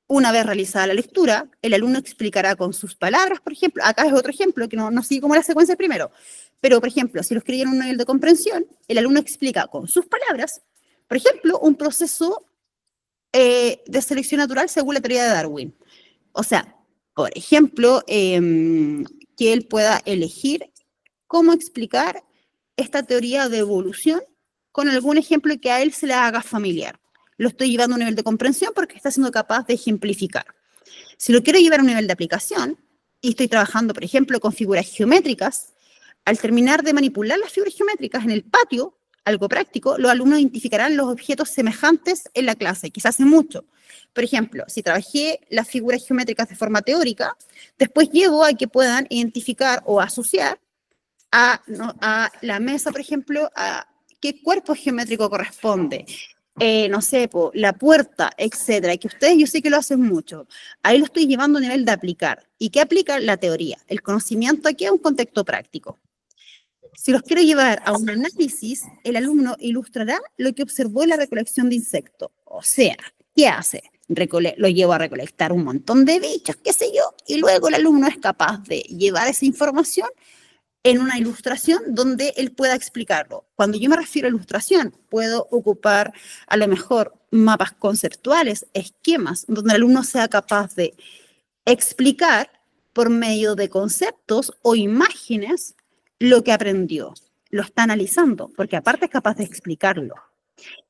una vez realizada la lectura, el alumno explicará con sus palabras, por ejemplo, acá es otro ejemplo, que no sigue como la secuencia primero, pero, por ejemplo, si lo escriben en un nivel de comprensión, el alumno explica con sus palabras, por ejemplo, un proceso de selección natural según la teoría de Darwin. O sea, por ejemplo, que que él pueda elegir cómo explicar esta teoría de evolución con algún ejemplo que a él se le haga familiar. Lo estoy llevando a un nivel de comprensión porque está siendo capaz de ejemplificar. Si lo quiero llevar a un nivel de aplicación y estoy trabajando, por ejemplo, con figuras geométricas, al terminar de manipular las figuras geométricas en el patio, algo práctico, los alumnos identificarán los objetos semejantes en la clase, quizás hace mucho. Por ejemplo, si trabajé las figuras geométricas de forma teórica, después llevo a que puedan identificar o asociar a la mesa, por ejemplo, a qué cuerpo geométrico corresponde. No sé, la puerta, etcétera, que ustedes yo sé que lo hacen mucho. Ahí lo estoy llevando a nivel de aplicar. ¿Y qué aplica? La teoría. El conocimiento aquí es un contexto práctico. Si los quiero llevar a un análisis, el alumno ilustrará lo que observó en la recolección de insectos. O sea, ¿qué hace? Lo llevo a recolectar un montón de bichos, qué sé yo, y luego el alumno es capaz de llevar esa información en una ilustración donde él pueda explicarlo. Cuando yo me refiero a ilustración, puedo ocupar a lo mejor mapas conceptuales, esquemas, donde el alumno sea capaz de explicar por medio de conceptos o imágenes lo que aprendió. Lo está analizando, porque aparte es capaz de explicarlo.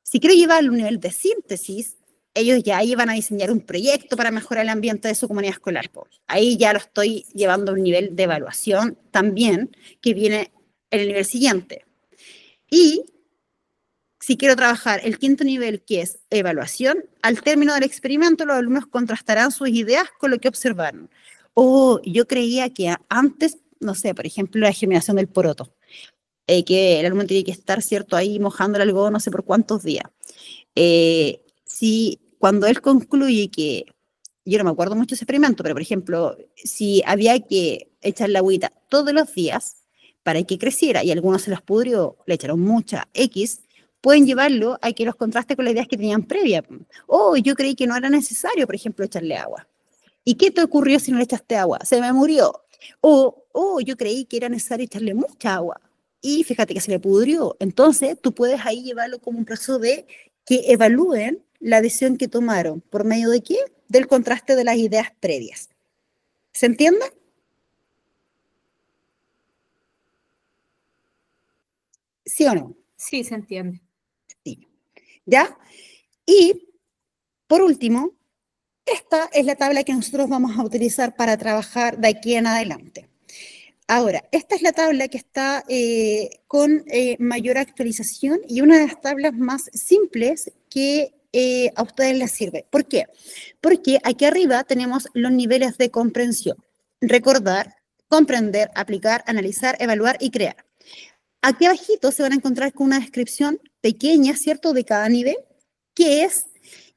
Si quiero llevarlo a un nivel de síntesis, ellos ya ahí van a diseñar un proyecto para mejorar el ambiente de su comunidad escolar. Ahí ya lo estoy llevando a un nivel de evaluación también, que viene en el nivel siguiente. Y si quiero trabajar el quinto nivel, que es evaluación, al término del experimento los alumnos contrastarán sus ideas con lo que observaron. Yo creía que antes, no sé, por ejemplo, la germinación del poroto, que el alumno tiene que estar, ¿cierto?, ahí mojando el algodón no sé por cuántos días. Si cuando él concluye que, yo no me acuerdo mucho de ese experimento, pero por ejemplo, si había que echarle agüita todos los días para que creciera y algunos se los pudrió, le echaron mucha X, pueden llevarlo a que los contraste con las ideas que tenían previa. Yo creí que no era necesario, por ejemplo, echarle agua. ¿Y qué te ocurrió si no le echaste agua? Se me murió. Yo creí que era necesario echarle mucha agua. Y fíjate que se le pudrió. Entonces, tú puedes ahí llevarlo como un proceso de que evalúen la decisión que tomaron. ¿Por medio de qué? Del contraste de las ideas previas. ¿Se entiende? ¿Sí o no? Sí, se entiende. Sí. ¿Ya? Y, por último, esta es la tabla que nosotros vamos a utilizar para trabajar de aquí en adelante. Ahora, esta es la tabla que está con mayor actualización y una de las tablas más simples que a ustedes les sirve. ¿Por qué? Porque aquí arriba tenemos los niveles de comprensión. Recordar, comprender, aplicar, analizar, evaluar y crear. Aquí abajito se van a encontrar con una descripción pequeña, ¿cierto?, de cada nivel, que es,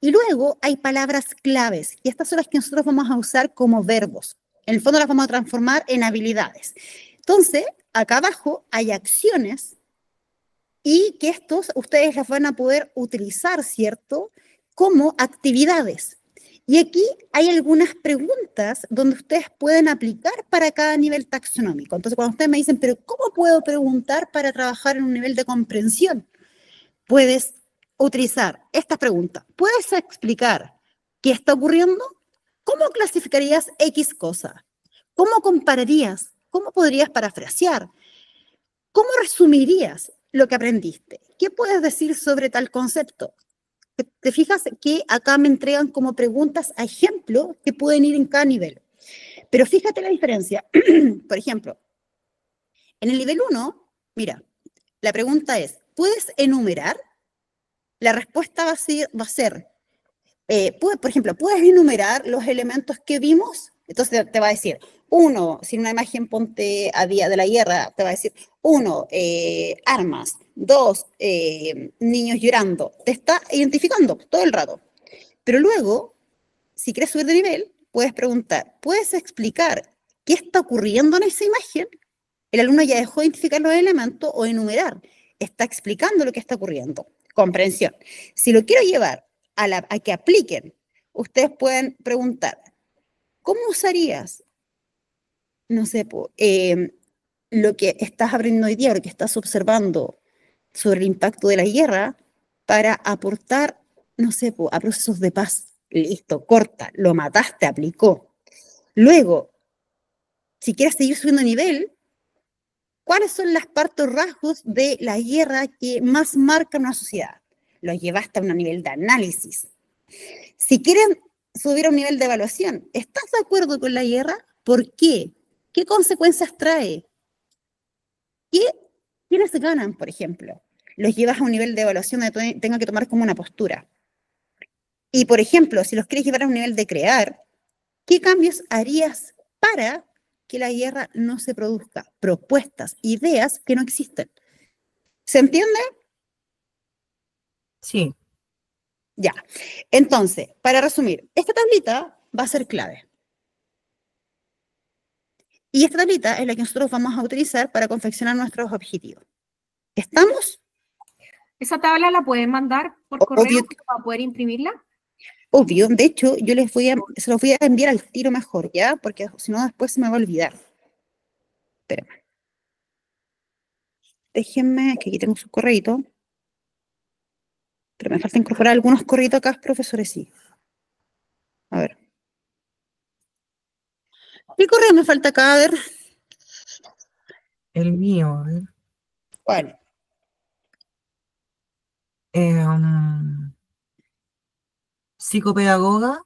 y luego hay palabras claves, y estas son las que nosotros vamos a usar como verbos. En el fondo las vamos a transformar en habilidades. Entonces, acá abajo hay acciones y que estos ustedes las van a poder utilizar, ¿cierto?, como actividades. Y aquí hay algunas preguntas donde ustedes pueden aplicar para cada nivel taxonómico. Entonces, cuando ustedes me dicen, pero ¿cómo puedo preguntar para trabajar en un nivel de comprensión? Puedes utilizar esta pregunta. ¿Puedes explicar qué está ocurriendo? ¿Cómo clasificarías X cosa? ¿Cómo compararías? ¿Cómo podrías parafrasear? ¿Cómo resumirías lo que aprendiste? ¿Qué puedes decir sobre tal concepto? Te fijas que acá me entregan como preguntas a ejemplo que pueden ir en cada nivel. Pero fíjate la diferencia. Por ejemplo, en el nivel 1, mira, la pregunta es, ¿puedes enumerar? La respuesta va a ser por ejemplo, ¿puedes enumerar los elementos que vimos? Entonces te va a decir, 1, si una imagen ponte a día de la guerra, te va a decir, 1, armas, 2, niños llorando. Te está identificando todo el rato. Pero luego, si quieres subir de nivel, puedes preguntar, ¿puedes explicar qué está ocurriendo en esa imagen? El alumno ya dejó de identificar los elementos o enumerar. Está explicando lo que está ocurriendo. Comprensión. Si lo quiero llevar a que apliquen, ustedes pueden preguntar, ¿cómo usarías, no sé, lo que estás aprendiendo hoy día, lo que estás observando sobre el impacto de la guerra para aportar, no sé, a procesos de paz? Listo, corta, lo mataste, aplicó. Luego, si quieres seguir subiendo nivel, ¿cuáles son las partes o rasgos de la guerra que más marcan una sociedad? Lo llevaste a un nivel de análisis. Si quieren subir a un nivel de evaluación, ¿estás de acuerdo con la guerra? ¿Por qué? ¿Qué consecuencias trae? ¿Quiénes ganan, por ejemplo? Los llevas a un nivel de evaluación donde tenga que tomar como una postura. Y, por ejemplo, si los quieres llevar a un nivel de crear, ¿qué cambios harías para que la guerra no se produzca? Propuestas, ideas que no existen. ¿Se entiende? Sí. Ya. Entonces, para resumir, esta tablita va a ser clave. Y esta tablita es la que nosotros vamos a utilizar para confeccionar nuestros objetivos. ¿Estamos? ¿Esa tabla la pueden mandar por correo para poder imprimirla? Obvio. De hecho, yo se los voy a enviar al tiro mejor, ¿ya? Porque si no, después se me va a olvidar. Espérenme. Déjenme, que aquí tengo su correito. Pero me falta incorporar algunos correitos acá, profesores, sí. A ver. ¿Qué correo me falta acá? A ver. El mío, a ver. ¿Cuál? Psicopedagoga,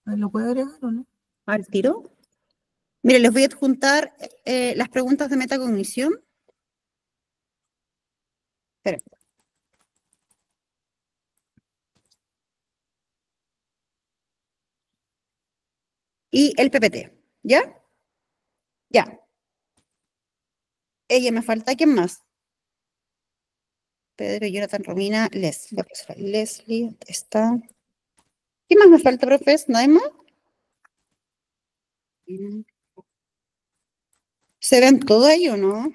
¿lo puede agregar o no? ¿Al tiro? Mire, les voy a adjuntar las preguntas de metacognición. Espera. Y el PPT, ¿ya? Ya. Ella me falta, ¿quién más? Pedro, Jonathan, Romina, Leslie. La profesora Leslie, está. ¿Quién más me falta, profes? ¿No hay más? ¿Se ven todo ahí o no?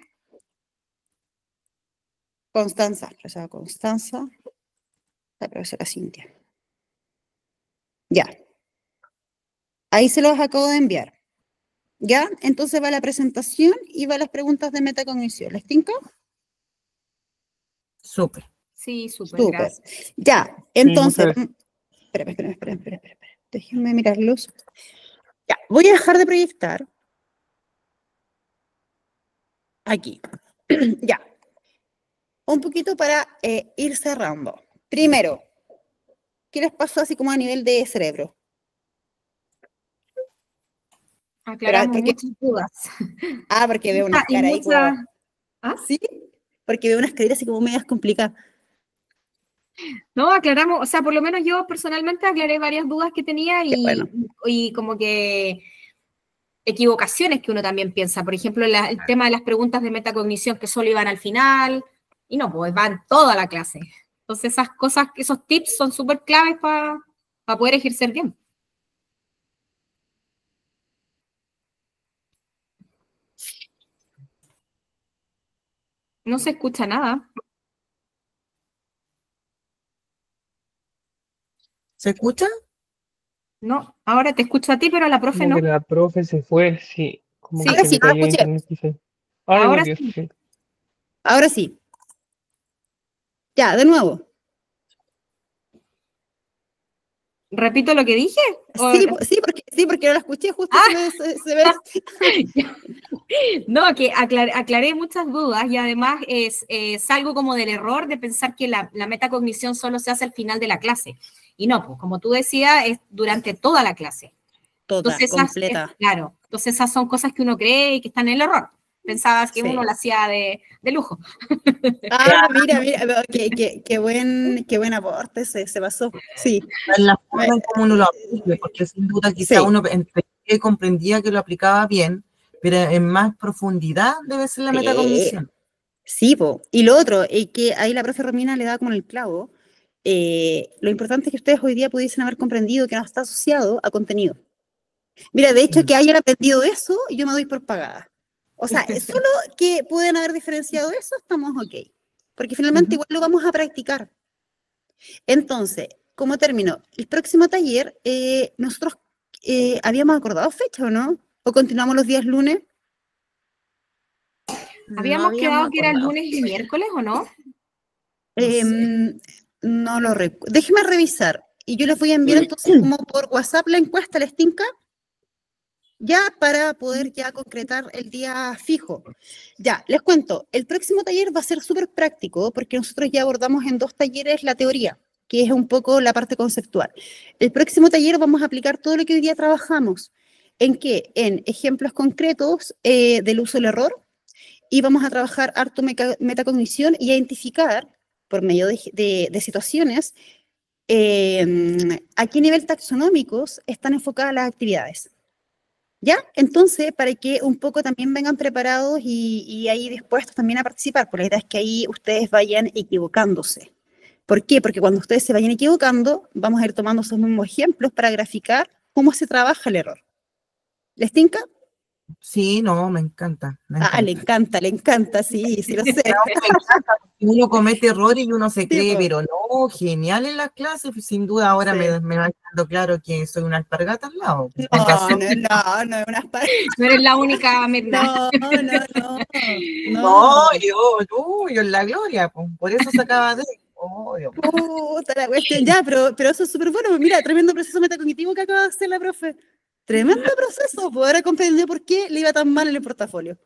Constanza, profesora Constanza, la profesora Cintia. Ya. Ahí se los acabo de enviar. ¿Ya? Entonces va la presentación y va las preguntas de metacognición. ¿Les tinca? Súper. Sí, súper, Súper. gracias. Ya, entonces, muchas espera. Déjenme mirarlos. Ya, voy a dejar de proyectar. Aquí. Ya. Un poquito para ir cerrando. Primero, ¿qué les pasó así como a nivel de cerebro? Aclaramos Porque, muchas dudas. porque veo unas Y caras ahí como... ¿Ah? ¿Sí? Porque veo unas caritas así como medias complicadas. No, aclaramos, o sea, por lo menos yo personalmente aclaré varias dudas que tenía Bueno. y como que equivocaciones que uno también piensa. Por ejemplo, el tema de las preguntas de metacognición que solo iban al final, y no, pues van toda la clase. Entonces esas cosas, esos tips son súper claves para poder ejercer bien. No se escucha nada. ¿Se escucha? No, ahora te escucho a ti, pero a la profe como no. que la profe se fue, sí. Como Sí. que Ahora se sí, le no lo cayó el escuché. internet quizás. Ahora Ahora volvió, sí. sí. Ahora sí. Ya, de nuevo. ¿Repito lo que dije? Sí, porque no la escuché, justo se ve. No, que aclaré muchas dudas y además salgo como del error de pensar que la metacognición solo se hace al final de la clase. Y no, pues como tú decías, es durante toda la clase. Toda, Entonces, completa. claro, entonces esas son cosas que uno cree y que están en el error. Pensabas que Sí. uno la hacía de lujo. Mira, qué buen aporte se pasó. Sí. En la forma en cómo uno lo aplique, porque sin duda quizá Sí. uno entendía y comprendía que lo aplicaba bien, pero en más profundidad debe ser la metacognición. Sí, po. Y lo otro, que ahí la profe Romina le da como el clavo, lo importante es que ustedes hoy día pudiesen haber comprendido que no está asociado a contenido. Mira, de hecho, que hayan aprendido eso, yo me doy por pagada. O sea, solo que pueden haber diferenciado eso, estamos ok. Porque finalmente igual lo vamos a practicar. Entonces, como término, el próximo taller, nosotros habíamos acordado fecha, ¿o no? ¿O continuamos los días lunes? Habíamos quedado que era el lunes y miércoles, ¿o no? No lo recuerdo. Déjeme revisar. Y yo les voy a enviar entonces como por WhatsApp la encuesta, ¿les tinca? ya para poder ya concretar el día fijo. Ya, les cuento, el próximo taller va a ser súper práctico porque nosotros ya abordamos en 2 talleres la teoría, que es un poco la parte conceptual. El próximo taller vamos a aplicar todo lo que hoy día trabajamos. ¿En qué? En ejemplos concretos del uso del error, y vamos a trabajar harto metacognición y a identificar, por medio de situaciones, a qué nivel taxonómicos están enfocadas las actividades. ¿Ya? Entonces, para que un poco también vengan preparados y ahí dispuestos también a participar, porque la idea es que ahí ustedes vayan equivocándose. ¿Por qué? Porque cuando ustedes se vayan equivocando, vamos a ir tomando esos mismos ejemplos para graficar cómo se trabaja el error. ¿Les tinca? Sí, no, me encanta. Ah, le encanta, sí, sí lo sé. No, me encanta, porque uno comete errores y uno se cree, po. pero no, genial en las clases, sin duda ahora Sí. me va quedando claro que soy una alpargata al lado. No, es unas No eres la única, Mirna. No. Yo en la gloria, pues, por eso se acaba de... Oh, Dios mío. Puta la cuestión, ya, pero eso es súper bueno. Mira, tremendo proceso metacognitivo que acaba de hacer la profe. Tremendo proceso, pues ahora comprendió por qué le iba tan mal en el portafolio.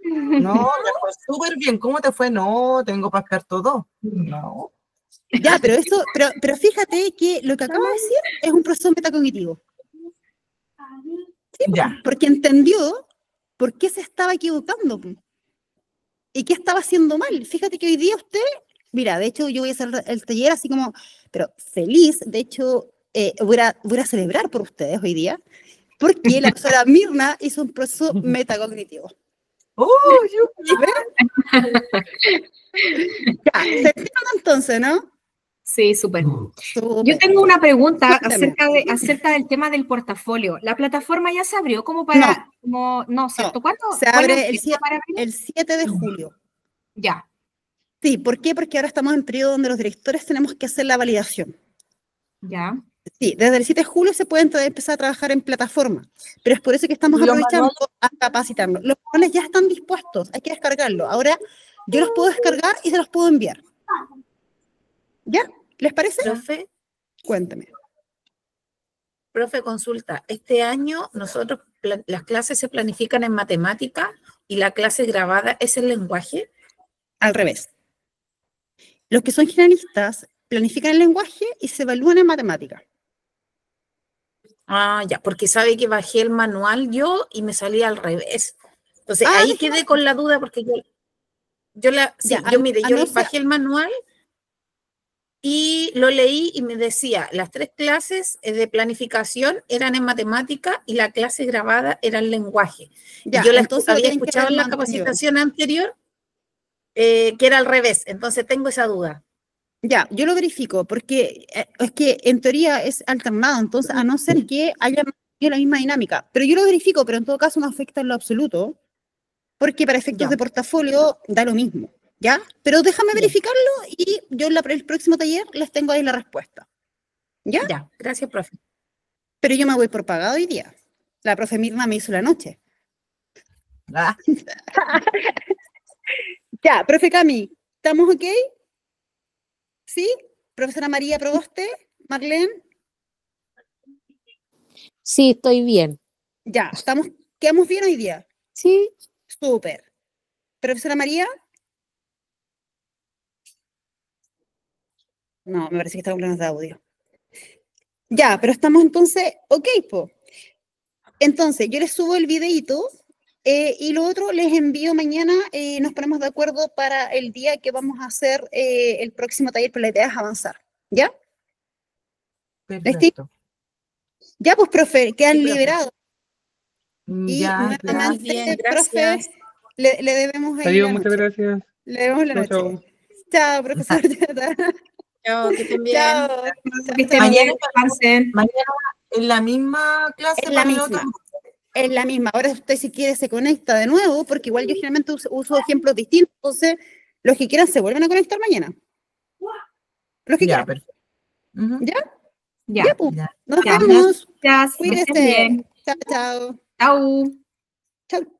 No, me fue súper bien. ¿Cómo te fue? No, tengo para sacar todo. No. Ya, pero fíjate que lo que acabo de decir es un proceso metacognitivo. Sí, Ya. porque entendió por qué se estaba equivocando y qué estaba haciendo mal. Fíjate que hoy día usted, mira, de hecho yo voy a hacer el taller así como, pero feliz, de hecho voy a celebrar por ustedes hoy día, porque la profesora Mirna hizo un proceso metacognitivo. Oh, Ya, se entienden entonces, ¿no? Sí, súper. Súper. Yo tengo una pregunta Cuéntame. acerca del tema del portafolio. ¿La plataforma ya se abrió como para...? No, ¿cierto? ¿Cuándo? Se abre el 7 de julio. Ya. Sí, ¿por qué? Porque ahora estamos en periodo donde los directores tenemos que hacer la validación. Ya. Sí, desde el 7 de julio se puede empezar a trabajar en plataforma, pero es por eso que estamos aprovechando a capacitarnos. Los manuales ya están dispuestos, hay que descargarlos. Ahora yo los puedo descargar y se los puedo enviar. ¿Ya? ¿Les parece? Profe, Cuéntame. profe, consulta. Este año nosotros, las clases se planifican en matemática y la clase grabada es el lenguaje. Al revés. Los que son generalistas planifican el lenguaje y se evalúan en matemática. Ah, ya, porque sabe que bajé el manual yo y me salía al revés. Entonces ahí quedé con la duda porque yo bajé el manual y lo leí y me decía, las 3 clases de planificación eran en matemática y la clase grabada era en lenguaje. Ya, y yo había escuchado en la capacitación anterior que era al revés, entonces tengo esa duda. Ya, yo lo verifico, porque es que en teoría es alternado, entonces a no ser que haya la misma dinámica, pero yo lo verifico, pero en todo caso no afecta en lo absoluto, porque para efectos de portafolio da lo mismo, ¿ya? Pero déjame verificarlo y yo el próximo taller les tengo ahí la respuesta, ¿ya? Ya, gracias, profe. Pero yo me voy por pagado hoy día. La profe Mirna me hizo la noche. Ah. Ya, profe Cami, ¿estamos ok? ¿Sí? Profesora María Proboste, Marlene. Sí, estoy bien. Ya, ¿quedamos bien hoy día? Sí. Súper. Profesora María. No, me parece que está con problemas de audio. Ya, pero estamos entonces, ok, po. Entonces, yo les subo el videito y lo otro les envío mañana, nos ponemos de acuerdo para el día que vamos a hacer el próximo taller, pero la idea es avanzar, ¿ya? Perfecto. Ya, pues, profe, quedan Sí, profe. liberados. Y Ya, nuevamente, bien, profe, gracias. le debemos ahí Adiós, la muchas noche. gracias. Le debemos la Chau, noche. chau. Chao, profesor. Chao, que estén bien. Chao. Que estén Mañana bien, descansen. Mañana en la misma clase Es la para el otro. misma. Es la misma. Ahora usted si quiere se conecta de nuevo, porque igual yo generalmente uso ejemplos distintos, entonces los que quieran se vuelven a conectar mañana. Los que Ya, quieran. perfecto. Ujú. ¿Ya? Ya. Pues. Ya. Nos Ya. vemos. Gracias. Que estén Cuídese. bien. Chao, chao. Chau. Chao.